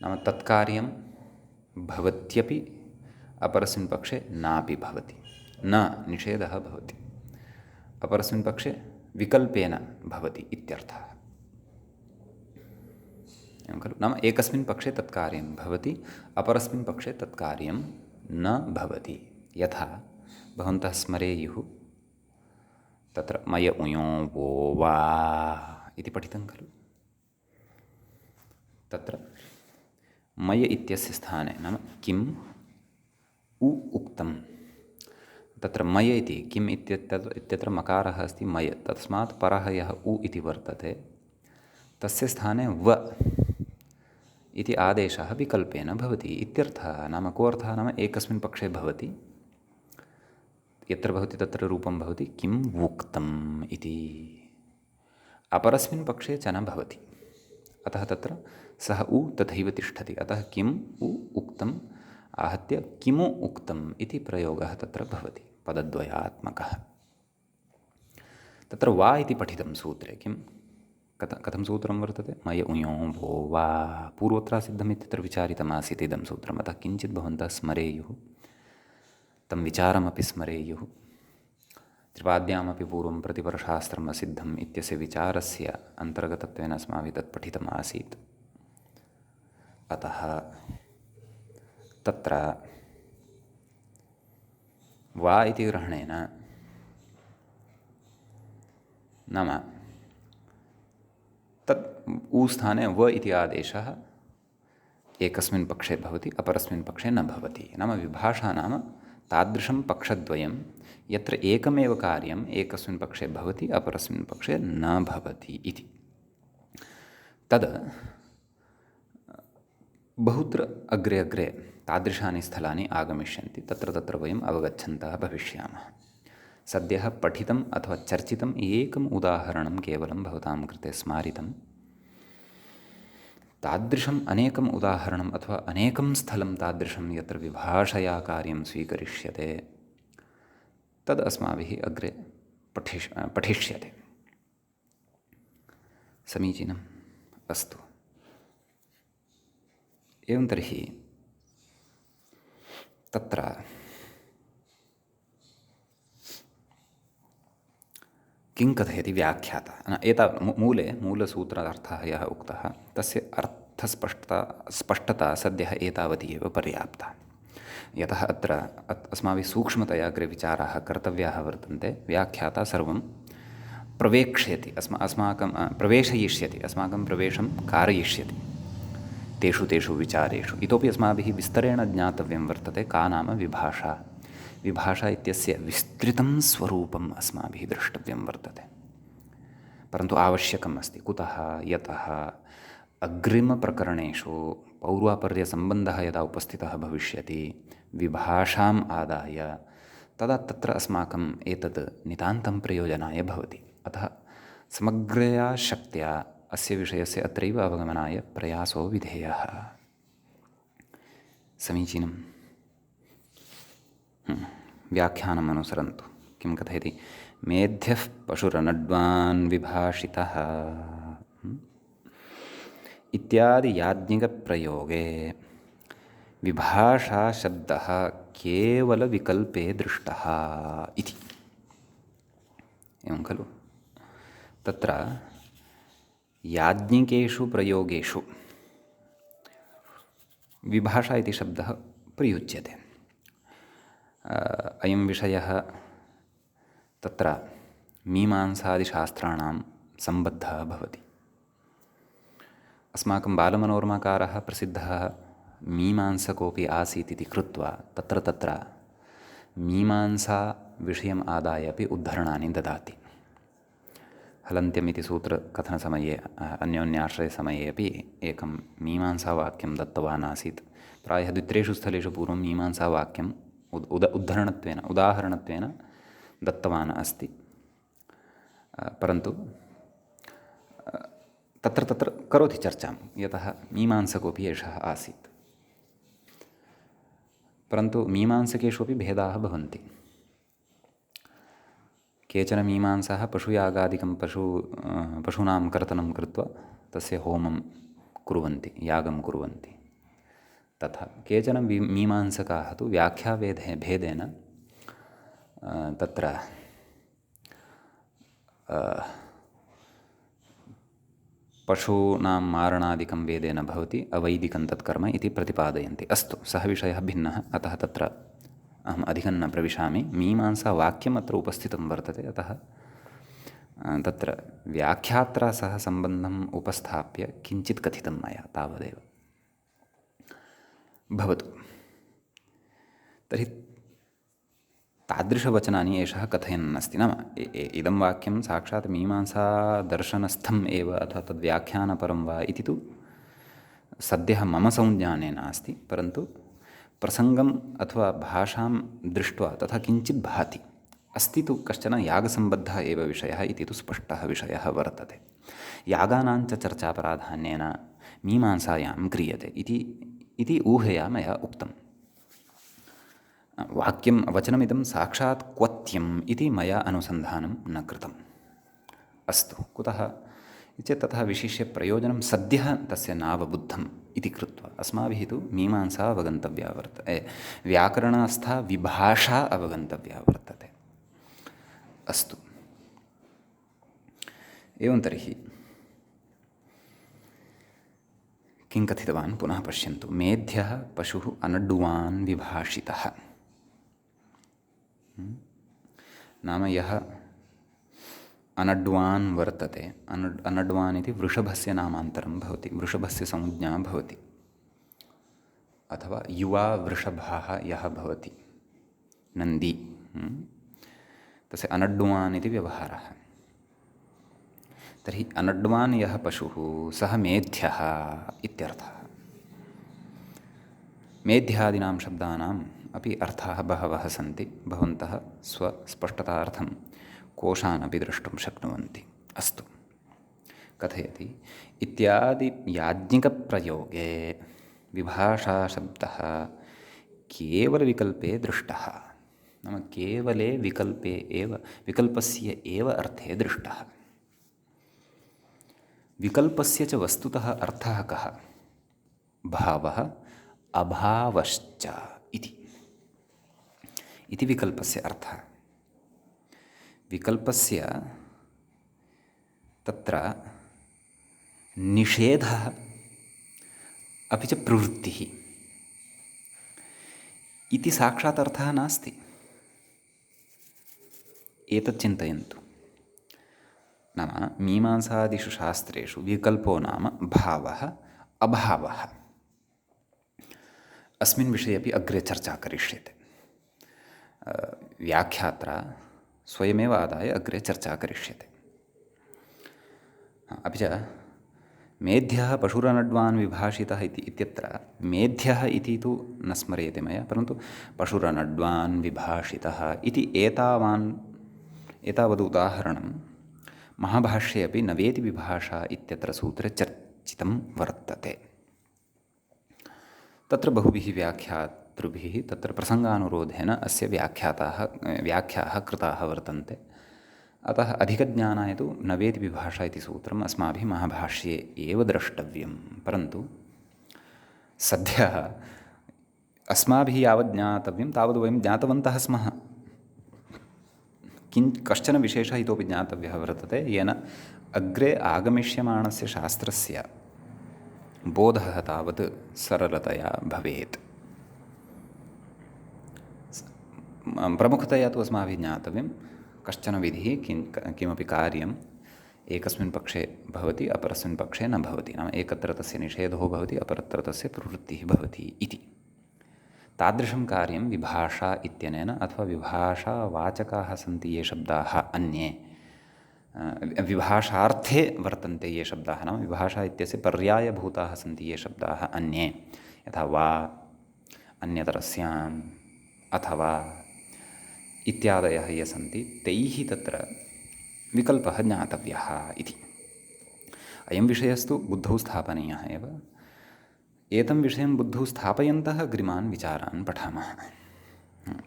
नाम तत्कार्यं भवत्यपि अपरस्मिन् पक्षे नापि भवति, न निषेधः भवति, अपरस्मिन् पक्षे विकल्पेन भवति इत्यर्थः। एवं खलु? नाम एकस्मिन् पक्षे तत्कार्यं भवति, अपरस्मिन् पक्षे तत्कार्यं न भवति। यथा भवन्तः स्मरेयुः तत्र मय उयो वो वा इति पठितं खलु? तत्र मय इत्यस्य स्थाने नाम किम् उ उक्तं, तत्र मय इति किम् इत्यत्र मकारः अस्ति मय, तस्मात् परः यः उ इति वर्तते तस्य स्थाने व इति आदेशः विकल्पेन भवति इत्यर्थः। नाम को अर्थः? नाम एकस्मिन् पक्षे भवति, यत्र भवति तत्र रूपं भवति किम् उक्तम् इति, अपरस्मिन् पक्षे च न भवति, अतः तत्र सः उ तथैव तिष्ठति। अतः किम् उ उक्तम् आहत्य किमु उक्तम् इति प्रयोगः तत्र भवति, पदद्वयात्मकः। तत्र वा इति पठितं सूत्रे किं कथं सूत्रं वर्तते? मय उयो वो वा। पूर्वत्र सिद्धमित्यत्र विचारितमासीत् इदं सूत्रम्, अतः किञ्चित् भवन्तः स्मरेयुः, तं विचारमपि स्मरेयुः। त्रिपाद्यामपि पूर्वं प्रतिपरशास्त्रम् असिद्धम् इत्यस्य विचारस्य अन्तर्गतत्वेन अस्माभिः तत् पठितमासीत्। अतः तत्र वा इति ग्रहणेन नाम तत् ऊ स्थाने व इति आदेशः एकस्मिन् पक्षे भवति, अपरस्मिन् पक्षे न भवति। नाम विभाषा नाम तादृशं पक्षद्वयं यत्र एकमेव कार्यम् एकस्मिन् पक्षे भवति, अपरस्मिन् पक्षे न भवति इति। तद् बहुत्र अग्रे अग्रे तादृशानि स्थलानि आगमिष्यन्ति, तत्र तत्र वयम् अवगच्छन्तः भविष्यामः। सद्यः पठितम् अथवा चर्चितम् एकम् उदाहरणं केवलं भवतां कृते स्मारितं। तादृशम् अनेकम् उदाहरणम् अथवा अनेकं स्थलं तादृशं यत्र विभाषया कार्यं स्वीकरिष्यते तद् अस्माभिः अग्रे पठिष्यते। समीचीनम्। अस्तु, एवं तर्हि तत्र किं कथयति व्याख्याता? मूलसूत्रार्थः यः उक्तः तस्य अर्थस्पष्टता सद्यः एतावती एव पर्याप्ता। यतः अत्र अस्माभिः सूक्ष्मतया अग्रे विचाराः कर्तव्याः वर्तन्ते। व्याख्याता सर्वं प्रवेक्ष्यति, अस्माकं प्रवेशयिष्यति, अस्माकं प्रवेशं कारयिष्यति तेषु तेषु विचारेषु। इतोपि अस्माभिः विस्तरेण ज्ञातव्यं वर्तते का नाम विभाषा। विभाषा इत्यस्य विस्तृतं स्वरूपम् अस्माभिः द्रष्टव्यं वर्तते, परन्तु आवश्यकम् अस्ति। कुतः? यतः अग्रिमप्रकरणेषु पौर्वापर्यसम्बन्धः यदा उपस्थितः भविष्यति विभाषाम् आदाय, तदा तत्र अस्माकम् एतत् नितान्तं प्रयोजनाय भवति। अतः समग्रया शक्त्या अस्य विषयस्य अत्रैव अवगमनाय प्रयासो विधेयः। समीचीनं। व्याख्यानम् अनुसरन्तु। किं कथयति? मेध्यः पशुरनड्वान् विभाषितः इत्यादि याज्ञिकप्रयोगे विभाषा शब्दः केवलविकल्पे दृष्टः इति। एवं खलु? तत्र याज्ञिकेषु प्रयोगेषु विभाषा इति शब्दः प्रयुज्यते। अयं विषयः तत्र मीमांसादिशास्त्राणां सम्बद्धः भवति। अस्माकं बालमनोरमाकारः प्रसिद्धः मीमांसकोऽपि आसीत् इति कृत्वा तत्र तत्र मीमांसाविषयम् आदाय अपि उद्धरणानि ददाति। हलन्त्यम् इति सूत्रकथनसमये अन्योन्याश्रयसमये अपि एकं मीमांसावाक्यं दत्तवान् आसीत्। प्रायः 2-3 स्थलेषु पूर्वं मीमांसावाक्यम् उद्धरणत्वेन उदाहरणत्वेन दत्तवान् अस्ति, परन्तु तत्र तत्र करोति चर्चां, यतः मीमांसकोऽपि एषः आसीत्। परन्तु मीमांसकेषु अपि भेदाः भवन्ति। केचन मीमांसाः पशुयागादिकं पशूनां कर्तनं कृत्वा तस्य होमं कुर्वन्ति, यागं कुर्वन्ति। तथा केचन मीमांसकाः तु व्याख्याभेदेन तत्र पशूनां मारणादिकं वेदेन भवति, अवैदिकं तत्कर्म इति प्रतिपादयन्ति। अस्तु, सः विषयः भिन्नः, अतः तत्र अहम् अधिकं न प्रविशामि। मीमांसावाक्यम् अत्र उपस्थितं वर्तते, अतः तत्र व्याख्यात्रा सह सम्बन्धम् उपस्थाप्य किञ्चित् कथितं मया, तावदेव। भवतु तर्हि तादृशवचनानि एषः कथयन् अस्ति। नाम इदं वाक्यं साक्षात् मीमांसादर्शनस्थम् एव अथवा तद्व्याख्यानपरं वा इति तु सद्यः मम संज्ञाने नास्ति, परन्तु प्रसङ्गम् अथवा भाषां दृष्ट्वा तथा किञ्चित् भाति। अस्ति तु कश्चन यागसम्बद्धः एव विषयः इति तु स्पष्टः विषयः वर्तते। यागानां च चर्चा प्राधान्येन मीमांसायां क्रियते इति ऊहया मया उक्तम्। वाक्यं वचनमिदं साक्षात् क्वथ्यम् इति मया अनुसन्धानं न कृतम्। अस्तु, कुतः चेत् ततः विशिष्य प्रयोजनं सद्यः तस्य नावबुद्धम् इति कृत्वा अस्माभिः तु मीमांसा अवगन्तव्या वर्तते, व्याकरणस्था विभाषा अवगन्तव्या वर्तते। अस्तु, एवं तर्हि किं कथितवान् पुनः पश्यन्तु। मेध्यः पशुः अनड्वान् विभाषितः। नाम यः अनड्वान् वर्तते, अनड्वान् इति वृषभस्य नामान्तरं भवति, वृषभस्य संज्ञा भवति, अथवा युवा वृषभः यः भवति, नन्दी, तस्य अनड्वान् इति व्यवहारः। तर्हि अनड्वान् यः पशुः सः मेध्यः इत्यर्थः। मेध्यादीनां शब्दानाम् अपि अर्थाः बहवः सन्ति। भवन्तः स्वस्पष्टतार्थं कोशान् अपि द्रष्टुं शक्नुवन्ति। अस्तु, कथयति इत्यादि याज्ञिकप्रयोगे विभाषाशब्दः केवलविकल्पे दृष्टः। नाम केवले विकल्पे एव, विकल्पस्य एव अर्थे दृष्टः। विकल्पस्य च वस्तुतः अर्थः कः? भावः अभावश्च इति विकल्पस्य अर्थः। विकल्पस्य तत्र निषेधः अपि च प्रवृत्तिः इति साक्षात् अर्थः नास्ति। एतत् चिन्तयन्तु। नाम मीमांसादिषु शास्त्रेषु विकल्पो नाम भावः अभावः। अस्मिन् विषये अपि अग्रे चर्चा करिष्यते। व्याख्यात्रा स्वयमेव आदाय अग्रे चर्चा करिष्यते। अपि च मेध्यः पशुरनड्वान् विभाषितः इत्यत्र मेध्यः इति तु न स्मर्यते मया, परन्तु पशुरनड्वान् विभाषितः इति एतावद् उदाहरणं महाभाष्ये अपि नवेति विभाषा इत्यत्र सूत्रे चर्चितं वर्तते। तत्र बहुभिः व्याख्यातृभिः तत्र प्रसङ्गानुरोधेन अस्य व्याख्याः कृताः वर्तन्ते। अतः अधिकज्ञानाय तु नवेति विभाषा इति सूत्रम् अस्माभिः महाभाष्ये एव द्रष्टव्यं। परन्तु सद्यः अस्माभिः यावत् ज्ञातव्यं तावद् वयं ज्ञातवन्तः स्मः। कश्चन विशेषः इतोपि ज्ञातव्यः वर्तते, येन अग्रे आगमिष्यमाणस्य शास्त्रस्य बोधः तावत् सरलतया भवेत्। प्रमुखतया तु अस्माभिः ज्ञातव्यं कश्चन विधिः किमपि कार्यम् एकस्मिन् पक्षे भवति अपरस्मिन् पक्षे न भवति। नाम एकत्र तस्य निषेधो भवति अपरत्र तस्य प्रवृत्तिः भवति इति। तादृशं कार्यं विभाषा इत्यनेन अथवा विभाषावाचकाः सन्ति ये शब्दाः अन्ये विभाषार्थे वर्तन्ते ये शब्दाः, नाम विभाषा इत्यस्य पर्यायभूताः सन्ति ये शब्दाः अन्ये, यथा वा, अन्यतरस्याम्, अथवा इत्यादयः ये सन्ति तैः तत्र विकल्पः ज्ञातव्यः इति। अयं विषयस्तु बुद्धौ स्थापनीयः एव। एतं विषयं बुद्धौ स्थापयन्तः अग्रिमान् विचारान् पठामः।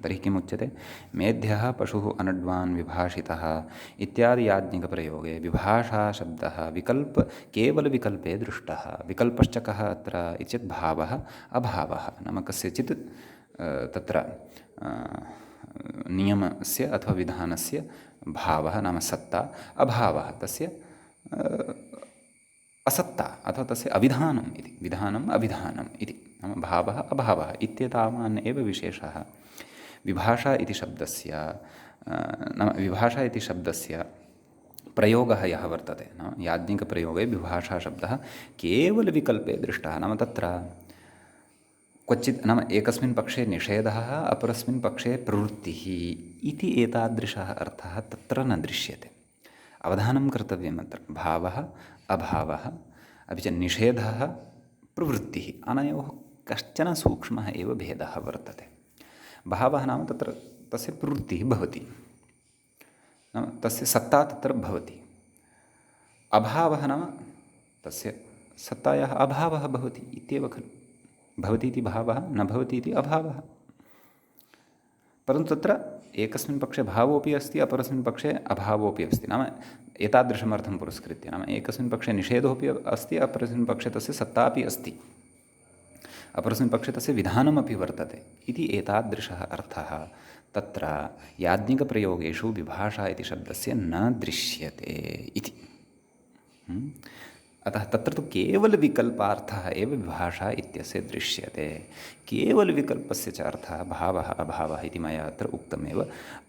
तर्हि किमुच्यते? मेध्यः पशुः अनड्वान् विभाषितः इत्यादि याज्ञिकप्रयोगे विभाषाशब्दः केवलविकल्पे दृष्टः। विकल्पश्च कः अत्र इत्येतत् भावः अभावः। नाम कस्यचित् तत्र नियमस्य अथवा विधानस्य भावः नाम सत्ता, अभावः तस्य असत्ता अथवा तस्य अविधानम् इति। विधानम् अविधानम् इति नाम भावः अभावः इत्येतावान् एव विशेषः विभाषा इति शब्दस्य नाम विभाषा इति शब्दस्य प्रयोगः यः वर्तते, नाम याज्ञिकप्रयोगे विभाषाशब्दः केवलविकल्पे दृष्टः। नाम तत्र क्वचित् नाम एकस्मिन् पक्षे निषेधः अपरस्मिन् पक्षे प्रवृत्तिः इति एतादृशः अर्थः तत्र न दृश्यते। अवधानं कर्तव्यम् अत्र भावः अभावः अपि च निषेधः प्रवृत्तिः अनयोः कश्चन सूक्ष्मः एव भेदः वर्तते। भावः नाम तत्र तस्य प्रवृत्तिः भवति, नाम तस्य सत्ता तत्र भवति। अभावः नाम तस्य सत्तायाः अभावः भवति इत्येव खलु। भवति इति भावः, न भवति इति अभावः। परन्तु तत्र एकस्मिन् पक्षे भावोऽपि अस्ति अपरस्मिन् पक्षे अभावोऽपि अस्ति। नाम एतादृशमर्थं पुरस्कृत्य नाम एकस्मिन् पक्षे निषेधोऽपि अस्ति अपरस्मिन् पक्षे तस्य सत्तापि अस्ति, अपरस्मिन् पक्षे तस्य विधानमपि वर्तते इति एतादृशः अर्थः तत्र याज्ञिकप्रयोगेषु विभाषा इति शब्दस्य न दृश्यते इति। अतः तत्र तु केवलविकल्पार्थः एव विभाषा इत्यस्य दृश्यते। केवलविकल्पस्य च अर्थः भावः अभावः इति मया अत्र उक्तमेव।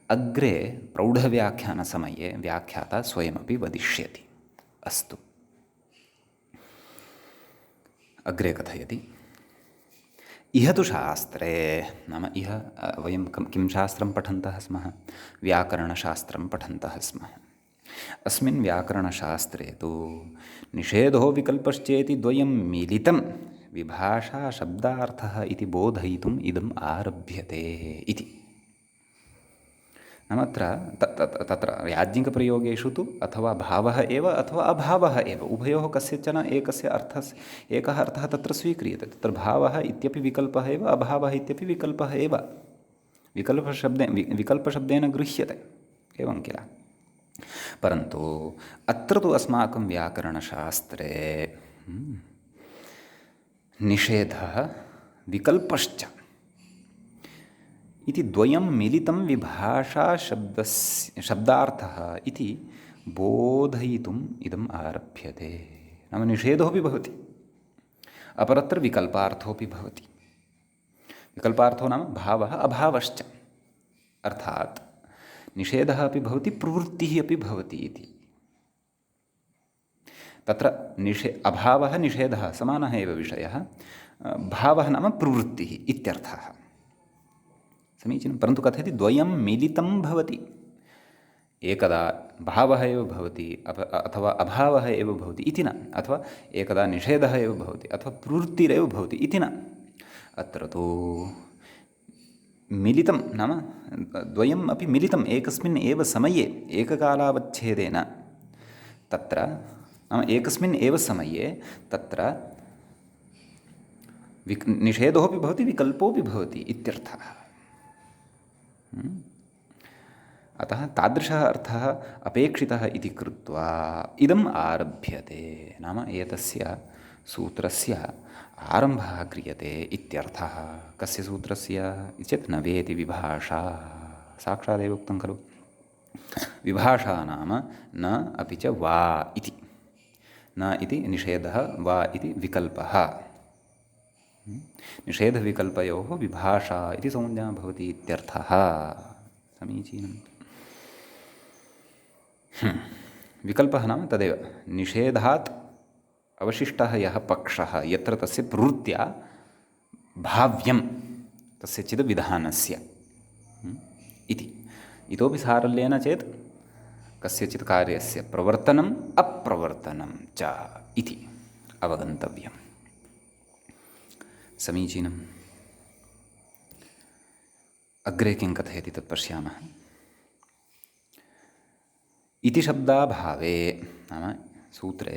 अग्रे प्रौढव्याख्यानसमये व्याख्याता स्वयमपि वदिष्यति। अस्तु, अग्रे कथयति। इह तु शास्त्रे नाम इह वयं किं शास्त्रं पठन्तः स्मः? व्याकरणशास्त्रं पठन्तः स्मः। अस्मिन् व्याकरणशास्त्रे तु निषेधो विकल्पश्चेति द्वयं मिलितं विभाषाशब्दार्थः इति बोधयितुम् इदम् आरभ्यते इति। नाम तत्र याज्ञिकप्रयोगेषु तु अथवा भावः एव अथवा अभावः एव उभयोः कस्यचन एकः अर्थः तत्र स्वीक्रियते। तत्र भावः इत्यपि विकल्पः एव अभावः इत्यपि विकल्पः एव विकल्पशब्देन गृह्यते, एवं किल। परन्तु अत्र तु अस्माकं व्याकरणशास्त्रे निषेधः विकल्पश्च इति द्वयं मिलितं शब्दार्थः इति बोधयितुम् इदम् आरभ्यते। नाम निषेधोऽपि भवति अपरत्र विकल्पार्थोऽपि भवति। विकल्पार्थो नाम भावः अभावश्च, अर्थात् निषेधः अपि भवति प्रवृत्तिः अपि भवति इति। तत्र अभावः निषेधः समानः एव विषयः, भावः नाम प्रवृत्तिः इत्यर्थः। समीचीनं। परन्तु कथयति द्वयं मिलितं भवति। एकदा भावः एव भवति अथवा अभावः एव भवति इति न, अथवा एकदा निषेधः एव भवति अथवा प्रवृत्तिरेव भवति इति न। अत्र तु मिलितं नाम द्वयम् अपि मिलितम् एकस्मिन् एव समये एककालावच्छेदेन, तत्र नाम एकस्मिन् एव समये तत्र निषेधोऽपि भवति विकल्पोऽपि भवति इत्यर्थः। अतः तादृशः अर्थः अपेक्षितः इति कृत्वा इदम् आरभ्यते, नाम एतस्य सूत्रस्य आरम्भः क्रियते इत्यर्थः। कस्य सूत्रस्य चेत् न वेति विभाषा, साक्षादेव उक्तं खलु। विभाषा नाम न अपि च वा इति, न इति निषेधः, वा इति विकल्पः। निषेधविकल्पयोः विभाषा इति संज्ञा भवति इत्यर्थः। समीचीनम्। विकल्पः नाम तदेव निषेधात् अवशिष्टः यः पक्षः यत्र तस्य प्रवृत्त्या भाव्यं कस्यचित् विधानस्य इति। इतोपि सारल्येन चेत् कस्यचित् कार्यस्य प्रवर्तनम् अप्रवर्तनं च इति अवगन्तव्यम्। समीचीनम्। अग्रे किं कथयति तत् पश्यामः। इति शब्दाभावे नाम सूत्रे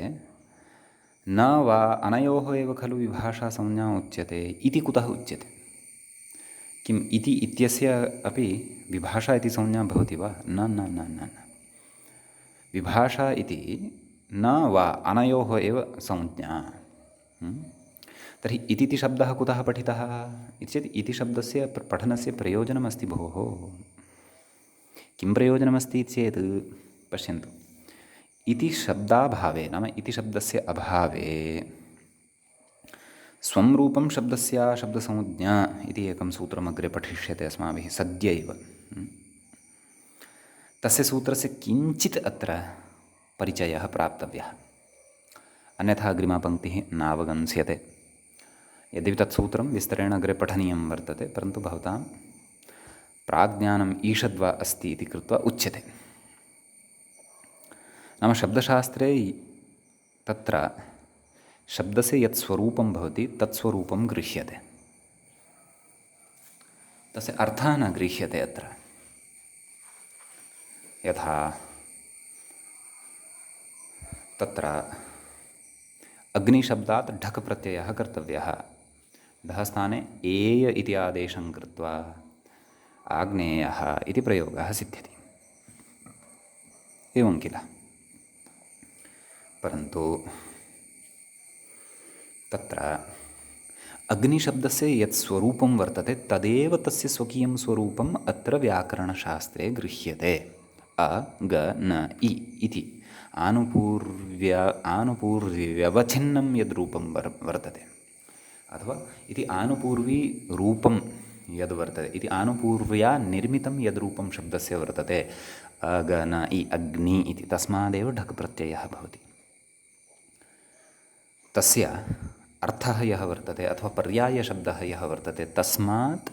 न वा अनयोः एव खलु विभाषा संज्ञा उच्यते इति कुतः उच्यते? किम् इति इत्यस्य अपि विभाषा इति संज्ञा भवति वा? न न न न न। विभाषा इति न वा अनयोः एव संज्ञा। तर्हि इति शब्दः कुतः पठितः इति चेत् इति शब्दस्य पठनस्य प्रयोजनमस्ति भोः। किं प्रयोजनमस्ति चेत् पश्यन्तु, इति शब्दाभावे नाम इति शब्दस्य अभावे स्वं रूपं शब्दस्य शब्दसंज्ञा इति एकं सूत्रमग्रे पठिष्यते अस्माभिः सद्यैव। तस्य सूत्रस्य किञ्चित् अत्र परिचयः प्राप्तव्यः, अन्यथा अग्रिमा पङ्क्तिः नावगम्स्यते। यद्यपि तत्सूत्रं विस्तरेण अग्रे पठनीयं वर्तते, परन्तु भवतां प्राज्ञानम् ईषद्वा अस्ति इति कृत्वा उच्यते। नाम शब्दशास्त्रे तत्र शब्दस्य यत् स्वरूपं भवति तत्स्वरूपं गृह्यते, तस्य अर्थः न गृह्यते अत्र। यथा तत्र अग्निशब्दात् ढक् प्रत्ययः कर्तव्यः, ढः स्थाने एय इति आदेशं कृत्वा आग्नेयः इति प्रयोगः सिद्ध्यति। एवं किल। परन्तु तत्र अग्निशब्दस्य यत् स्वरूपं वर्तते तदेव तस्य स्वकीयं स्वरूपम् अत्र व्याकरणशास्त्रे गृह्यते। अ ग न इ इति आनुपूर्व्यवच्छिन्नं यद् रूपं वर्तते, अथवा इति आनुपूर्वी रूपं यद् वर्तते, इति आनुपूर्व्या निर्मितं यद् रूपं शब्दस्य वर्तते अ ग न इ अग्नि इति, तस्मादेव ढक् प्रत्ययः भवति। तस्य अर्थः यः वर्तते अथवा पर्यायशब्दः यः वर्तते तस्मात्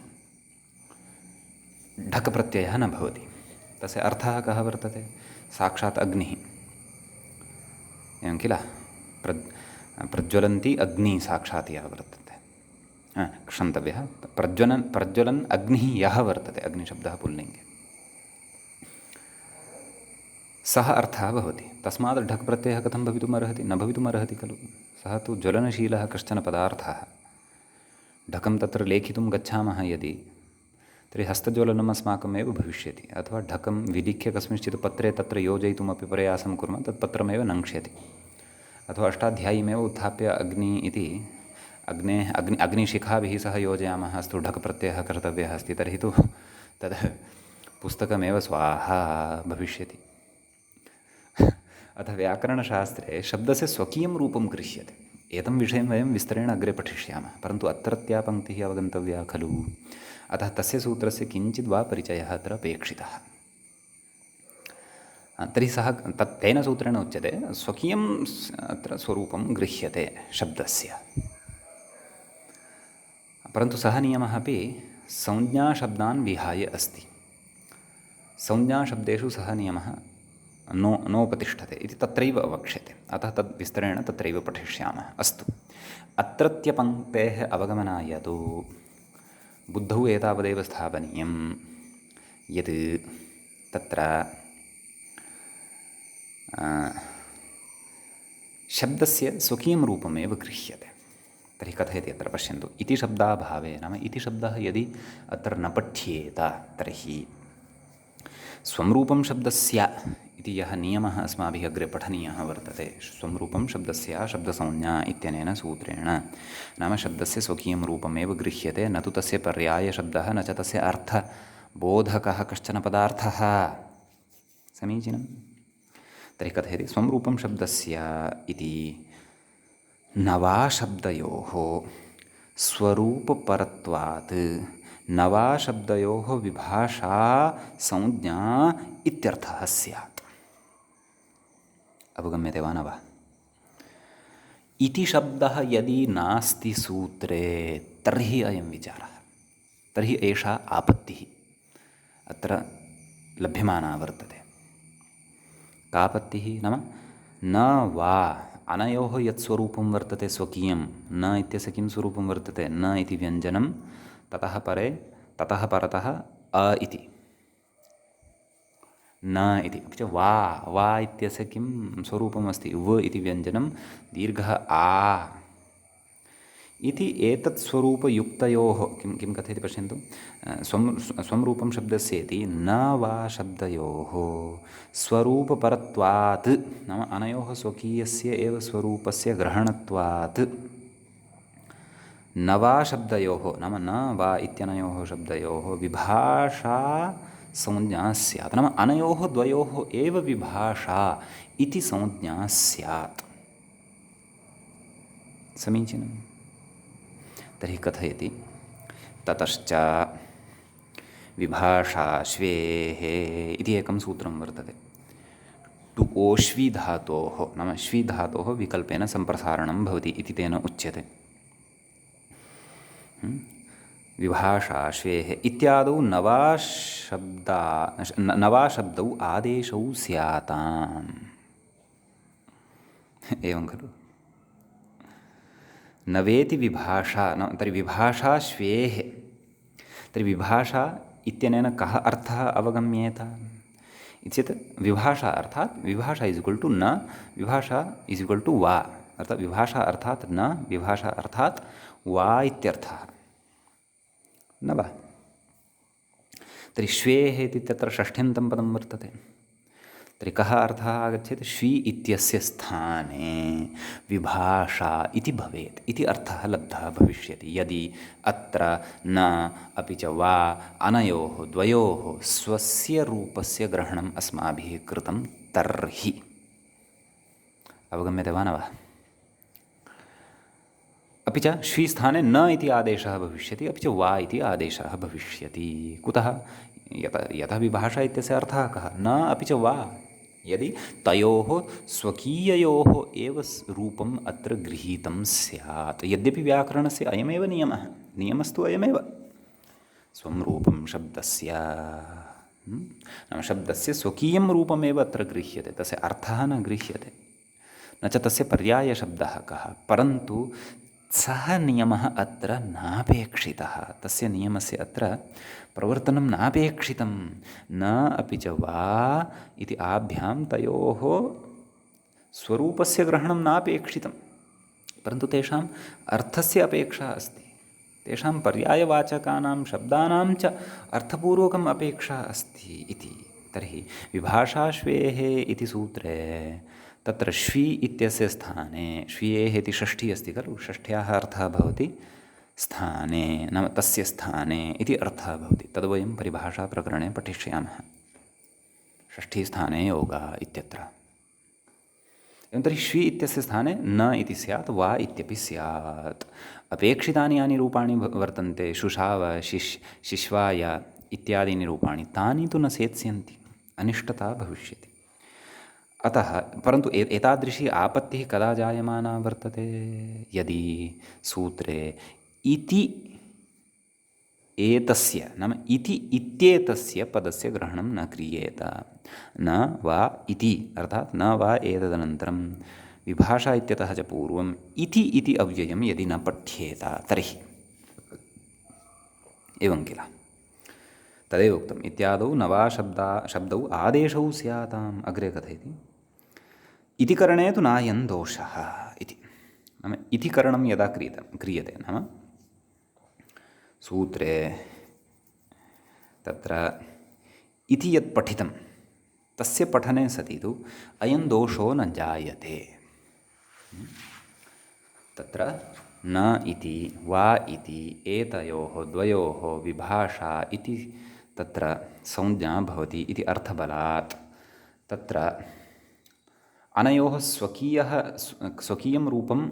ढक् प्रत्ययः न भवति। तस्य अर्थः कः वर्तते? साक्षात् अग्निः। एवं किल। प्रज्वलन्ती अग्निः साक्षात् यः वर्तते, क्षन्तव्यः, प्रज्वलन् अग्निः यः वर्तते, अग्निशब्दः पुल्लिङ्गे, सः अर्थः भवति। तस्मात् ढक् प्रत्ययः कथं भवितुमर्हति? न भवितुमर्हति खलु। सः तु ज्वलनशीलः कश्चन पदार्थः। ढकं तत्र लेखितुं गच्छामः यदि, तर्हि हस्तज्वलनम् अस्माकमेव भविष्यति, अथवा ढकं विलिख्य कस्मिंश्चित् पत्रे तत्र योजयितुमपि प्रयासं कुर्मः, तत् पत्रमेव नङ्क्ष्यति, अथवा अष्टाध्यायीमेव उत्थाप्य अग्नि इति अग्निशिखाभिः सह योजयामः, अस्तु ढक् प्रत्ययः कर्तव्यः अस्ति, तर्हि तु तद् पुस्तकमेव स्वाहा भविष्यति। अतः व्याकरणशास्त्रे शब्दस्य स्वकीयं रूपं गृह्यते, एतं विषयं वयं विस्तरेण अग्रे पठिष्यामः, परन्तु अत्रत्या पङ्क्तिः अवगन्तव्या खलु। अतः तस्य सूत्रस्य किञ्चित् वा परिचयः अत्र अपेक्षितः। तर्हि सः तेन सूत्रेण उच्यते स्वकीयं अत्र स्वरूपं गृह्यते शब्दस्य, परन्तु सः नियमः अपि संज्ञाशब्दान् विहाय अस्ति। संज्ञाशब्देषु सः नियमः नोपतिष्ठते इति तत्रैव वक्ष्यते। अतः तद् विस्तरेण तत्रैव पठिष्यामः। अस्तु, अत्रत्यपङ्क्तेः अवगमनाय तु बुद्धौ एतावदेव स्थापनीयं यत् तत्र शब्दस्य स्वकीयं रूपमेव गृह्यते। तर्हि कथयति अत्र पश्यन्तु। इति शब्दाभावे, नाम इति शब्दः यदि अत्र न पठ्येत तर्हि स्वं रूपं शब्दस्य इति यः नियमः अस्माभिः अग्रे पठनीयः वर्तते, स्वं रूपं शब्दस्य शब्दसंज्ञा इत्यनेन सूत्रेण, नाम शब्दस्य स्वकीयं रूपमेव गृह्यते, न तु तस्य पर्यायशब्दः, न च तस्य अर्थबोधकः कश्चन पदार्थः। समीचीनं। तर्हि कथयति स्वं रूपं शब्दस्य इति नवाशब्दयोः स्वरूपपरत्वात् नवाशब्दयोः विभाषा संज्ञा इत्यर्थः स्यात्। अवगम्यते वा न वा? इति शब्दः यदि नास्ति सूत्रे तर्हि अयं विचारः, तर्हि एषा आपत्तिः अत्र लभ्यमाना वर्तते। का आपत्तिः नाम न वा अनयोः यत् स्वरूपं वर्तते स्वकीयं, न इत्यस्य किं स्वरूपं वर्तते, न इति व्यञ्जनं, ततः परतः अ इति, न इति, अपि च वा इत्यस्य किं स्वरूपम् अस्ति, व इति व्यञ्जनं, दीर्घः आ इति एतत् स्वरूपयुक्तयोः किं कथयति पश्यन्तु। स्वं रूपं शब्दस्य इति न वा शब्दयोः स्वरूपपरत्वात्, नाम अनयोः स्वकीयस्य एव स्वरूपस्य ग्रहणत्वात्, न वा शब्दयोः नाम न वा इत्यनयोः शब्दयोः विभाषा संज्ञा स्यात्, नाम अनयोः द्वयोः एव विभाषा इति संज्ञा स्यात्। समीचीनं। तर्हि कथयति ततश्च विभाषाश्वेः इति एकं सूत्रं वर्तते। टु ओष्वी धातोः, नाम श्वी धातोः विकल्पेन सम्प्रसारणं भवति इति तेन उच्यते। विभाषाश्वेः इत्यादौ नवाशब्दौ आदेशौ स्याताम्। एवं खलु। नवेति विभाषा, तर्हि विभाषा श्वेः, तर्हि विभाषा इत्यनेन कः अर्थः अवगम्येत इत्येतत् विभाषा अर्थात् विभाषा इस् इक्वल् टु न, विभाषा इस् इक्वल् टु वा, अर्थात् विभाषा अर्थात् न, विभाषा अर्थात् वा इत्यर्थः, न वा? तर्हि श्वेः इति तत्र षष्ठ्यन्तं पदं वर्तते। तर्हि कः अर्थः आगच्छेत्? श्वी इत्यस्य स्थाने विभाषा इति भवेत् इति अर्थः लब्धः भविष्यति यदि अत्र न अपि च वा अनयोः द्वयोः स्वस्य रूपस्य ग्रहणम् अस्माभिः कृतं तर्हि। अवगम्यते वा न वा? अपि च श्वी स्थाने न इति आदेशः भविष्यति, अपि च वा इति आदेशः भविष्यति। कुतः? यतः विभाषा इत्यस्य अर्थः कः? न अपि च वा, यदि तयोः स्वकीययोः एव रूपम् अत्र गृहीतं स्यात्। यद्यपि व्याकरणस्य अयमेव नियमः, नियमस्तु अयमेव, स्वं रूपं शब्दस्य, नाम शब्दस्य स्वकीयं रूपमेव अत्र गृह्यते, तस्य अर्थः न गृह्यते, न च तस्य पर्यायशब्दः कः। परन्तु सः नियमः अत्र नापेक्षितः, तस्य नियमस्य अत्र प्रवर्तनं नापेक्षितं, न अपि च वा इति आभ्यां तयोः स्वरूपस्य ग्रहणं नापेक्षितं, परन्तु तेषाम् अर्थस्य अपेक्षा अस्ति, तेषां पर्यायवाचकानां शब्दानां च अर्थपूर्वकम् अपेक्षा अस्ति इति। तर्हि विभाषाश्वेः इति सूत्रे तत्र श्वी इत्यस्य स्थाने, श्वियेः इति षष्ठी अस्ति खलु, षष्ठ्याः अर्थः भवति स्थाने, नाम तस्य स्थाने इति अर्थः भवति। तद्वयं परिभाषाप्रकरणे पठिष्यामः। षष्ठीस्थाने योगः इत्यत्र। एवं तर्हि श्वी इत्यस्य स्थाने न इति स्यात्, वा इत्यपि स्यात्। अपेक्षितानि यानि रूपाणि वर्तन्ते, शुशाव, शिश्वाय इत्यादीनि रूपाणि, तानि तु न सेत्स्यन्ति, अनिष्टता भविष्यति। अतः परन्तु एतादृशी आपत्तिः कदा जायमाना वर्तते? यदि सूत्रे इति एतस्य, नाम इति इत्येतस्य पदस्य ग्रहणं न क्रियेत। न वा इति अर्थात् न वा एतदनन्तरं विभाषा इत्यतः च पूर्वम् इति इति अव्ययं यदि न पठ्येत तर्हि, एवं किल। तदेव उक्तम्, इत्यादौ न वा शब्दौ आदेशौ स्याताम्। अग्रे कथयति, इति करणे तु नायं दोषः इति। नाम इति करणं यदा क्रियते, नाम सूत्रे तत्र इति यत् पठितं तस्य पठने सति तु अयं दोषो न जायते। तत्र न इति वा इति एतयोः द्वयोः विभाषा इति तत्र संज्ञा भवति इति अर्थबलात् तत्र अनयोः स्वकीयं रूपं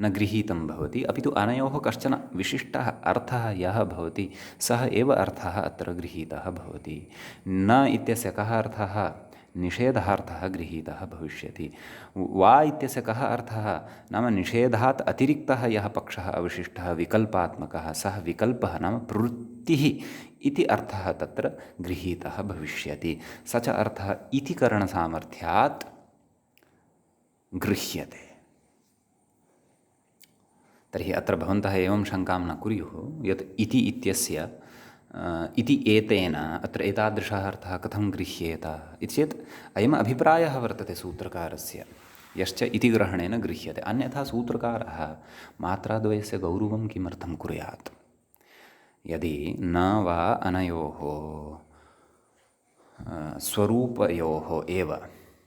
न गृहीतं भवति, अपि तु अनयोः कश्चन विशिष्टः अर्थः यः भवति सः एव अर्थः अत्र गृहीतः भवति। न इत्यस्य कः अर्थः? निषेधार्थः गृहीतः भविष्यति। वा इत्यस्य कः अर्थः? नाम निषेधात् अतिरिक्तः यः पक्षः अवशिष्टः विकल्पात्मकः, सः विकल्पः नाम प्रवृत्तिः इति अर्थः तत्र गृहीतः भविष्यति। स च अर्थः इति करणसामर्थ्यात् गृह्यते। तर्हि अत्र भवन्तः एवं शङ्कां न कुर्युः यत् इति इत्यस्य इति एतेन अत्र एतादृशः अर्थः कथं गृह्येत इति चेत् अयम् अभिप्रायः वर्तते सूत्रकारस्य, यश्च इति ग्रहणेन गृह्यते। अन्यथा सूत्रकारः मात्राद्वयस्य गौरवं किमर्थं कुर्यात्? यदि न वा अनयोः स्वरूपयोः एव,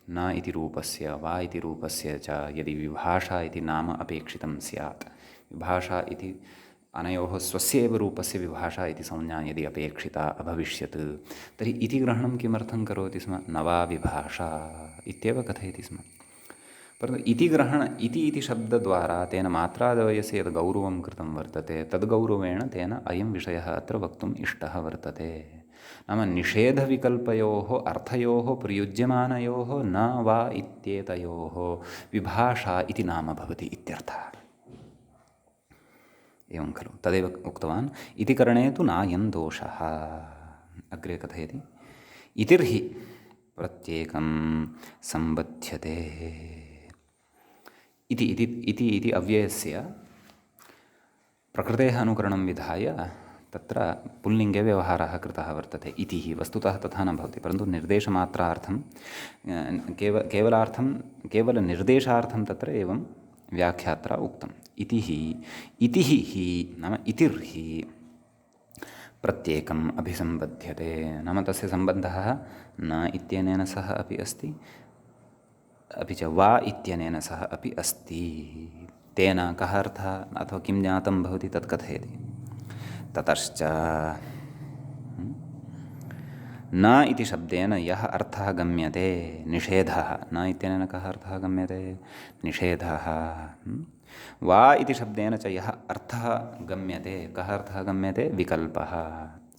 न इति रूपस्य वा इति रूपस्य च यदि विभाषा इति नाम अपेक्षितं स्यात्, विभाषा इति अनयोः स्वस्यैव रूपस्य विभाषा इति संज्ञा यदि अपेक्षिता अभविष्यत्, तर्हि इति ग्रहणं किमर्थं करोति स्म? न वा विभाषा इत्येव कथयति स्म। परन्तु इति शब्दद्वारा तेन मात्राद्वयस्य यद् गौरवं कृतं वर्तते, तद्गौरवेण तेन अयं विषयः अत्र वक्तुम् इष्टः वर्तते। नाम निषेधविकल्पयोः अर्थयोः प्रयुज्यमानयोः न वा इत्येतयोः विभाषा इति नाम भवति इत्यर्थः। एवं खलु, तदेव उक्तवान्, इति करणे तु नायं दोषः। अग्रे कथयति, इतिर्हि प्रत्येकं सम्बध्यते। इति अव्ययस्य प्रकृतेः अनुकरणं विधाय तत्र पुल्लिङ्गे व्यवहारः कृतः वर्तते। इति हि वस्तुतः तथा न भवति, परन्तु निर्देशमात्रार्थं केवलनिर्देशार्थं तत्र एवं व्याख्यात्रा उक्तम्। इति हि नाम इतिर्हि प्रत्येकम् अभिसम्बध्यते, नाम तस्य सम्बन्धः न इत्यनेन सह अपि अस्ति, अपि च वा इत्यनेन सह अपि अस्ति। तेन कः अर्थः अथवा किं ज्ञातं भवति तत् कथयति। ततश्च न इति शब्देन यः अर्थः गम्यते निषेधः, न इत्यनेन कः अर्थः गम्यते? निषेधः। वा इति शब्देन च यः अर्थः गम्यते, कः अर्थः गम्यते? विकल्पः।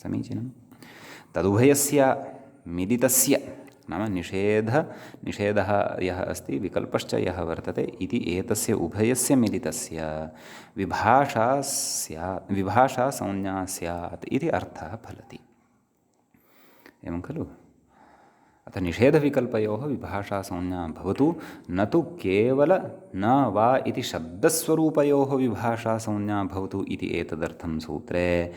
समीचीनं। तदुभयस्य मिलितस्य, नाम निषेधः यः अस्ति, विकल्पश्च यः वर्तते, इति एतस्य उभयस्य मिलितस्य विभाषा संज्ञा स्यात् इति अर्थः फलति। एवं खलु। अतः निषेधविकल्पयोः विभाषा संज्ञा भवतु, न तु केवल न वा इति शब्दस्वरूपयोः विभाषा संज्ञा भवतु इति एतदर्थं सूत्रे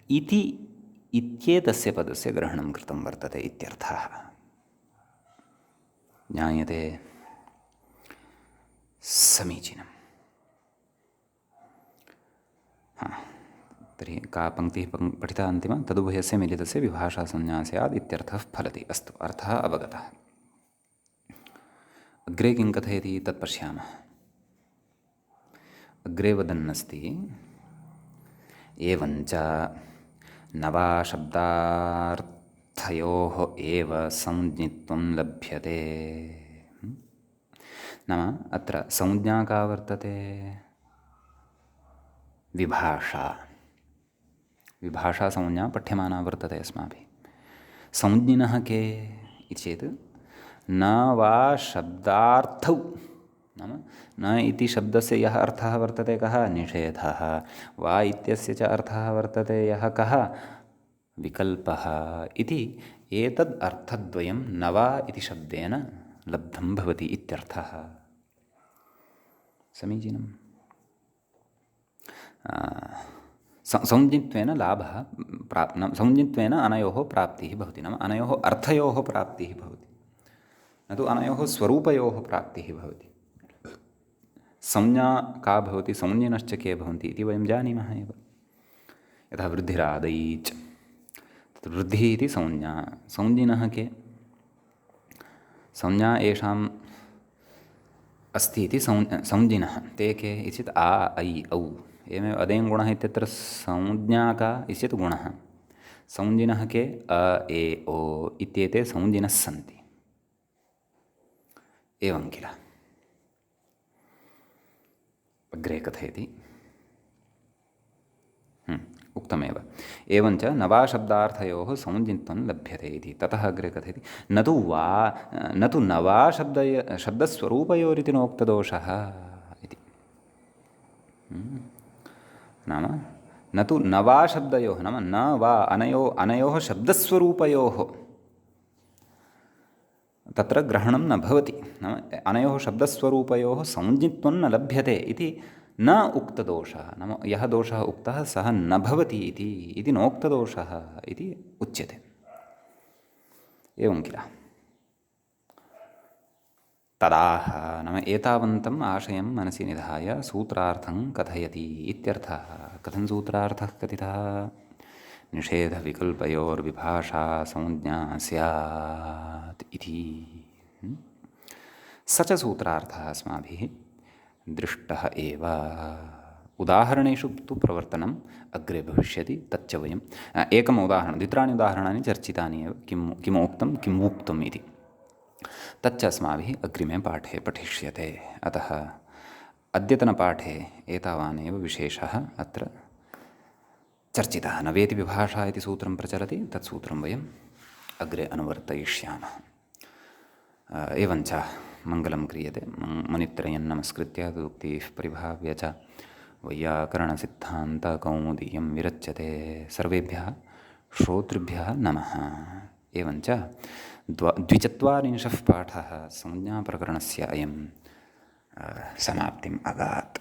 इति इत्येतस्य पदस्य ग्रहणं कृतं वर्तते इत्यर्थः। ज्ञायते? समीचीनम्। तर्हि का पङ्क्तिः पठिता अन्तिमा? तदुभयस्य मिलितस्य विभाषा संज्ञा स्यात् इत्यर्थः फलति। अस्तु, अर्थः अवगतः। अग्रे किं कथयति तत् पश्यामः। अग्रे वदन्नस्ति, एवञ्च न वा शब्दार्थयोः एव संज्ञित्वं लभ्यते। नाम अत्र संज्ञा का वर्तते? विभाषा। विभाषासंज्ञा पठ्यमाना वर्तते अस्माभिः। संज्ञिनः के इति चेत् न वा शब्दार्थौ, नाम न इति शब्दस्य यः अर्थः वर्तते कः? निषेधः। वा इत्यस्य च अर्थः वर्तते यः कः? विकल्पः इति एतद् अर्थद्वयं न वा इति शब्देन लब्धं भवति इत्यर्थः। समीचीनम्। संज्ञित्वेन लाभः संज्ञित्वेन अनयोः प्राप्तिः भवति, नाम अनयोः अर्थयोः प्राप्तिः भवति, न तु अनयोः स्वरूपयोः प्राप्तिः भवति। संज्ञा का भवति, संज्ञिनश्च के भवन्ति इति वयं जानीमः एव। यथा वृद्धिरादैच्, तत् वृद्धिः इति संज्ञा। संज्ञिनः के? संज्ञा येषाम् अस्ति इति संज्ञिनः ते के इति चेत् आ ऐ औ। एवमेव अदेङ् गुणः इत्यत्र संज्ञा का इति चेत् गुणः। संज्ञिनः के? अ ए ओ इत्येते संज्ञिनः सन्ति। एवं किल? अग्रे कथयति। उक्तमेव। एवञ्च नवाशब्दार्थयोः संज्ञित्वं लभ्यते इति। ततः अग्रे कथयति न तु नवा शब्दस्वरूपयोरिति नोक्तदोषः इति। नाम न तु नवा शब्दयोः, नाम न वा अनयोः शब्दस्वरूपयोः तत्र ग्रहणं न भवति। नाम अनयोः शब्दस्वरूपयोः संज्ञित्वं न लभ्यते इति न उक्तदोषः। नाम यः दोषः उक्तः सः न भवति इति नोक्तदोषः इति उच्यते। एवं किल? तदाह, नाम एतावन्तम् आशयं मनसि निधाय सूत्रार्थं कथयति इत्यर्थः। कथं सूत्रार्थः कथितः? निषेधविकल्पयोर्विभाषा संज्ञा स्यात् इति। स च सूत्रार्थः अस्माभिः दृष्टः एव। उदाहरणेषु तु प्रवर्तनम् अग्रे भविष्यति। तच्च वयम् एकम् उदाहरणं, द्वित्राणि उदाहरणानि चर्चितानि एव, किम् उक्तं किम् उक्तम् इति। तच्च अस्माभिः अग्रिमे पाठे पठिष्यते। अतः अद्यतनपाठे एतावानेव विशेषः अत्र चर्चितः। न वेति विभाषा इति सूत्रं प्रचलति, तत् सूत्रं वयम् अग्रे अनुवर्तयिष्यामः। एवञ्च मङ्गलं क्रियते मुनित्रयं नमस्कृत्य तदुक्तिः परिभाव्य च वैयाकरणसिद्धान्तकौमुदीयं विरच्यते। सर्वेभ्यः श्रोतृभ्यः नमः। एवञ्च 24 पाठः संज्ञाप्रकरणस्य अयं समाप्तिम् अगात्।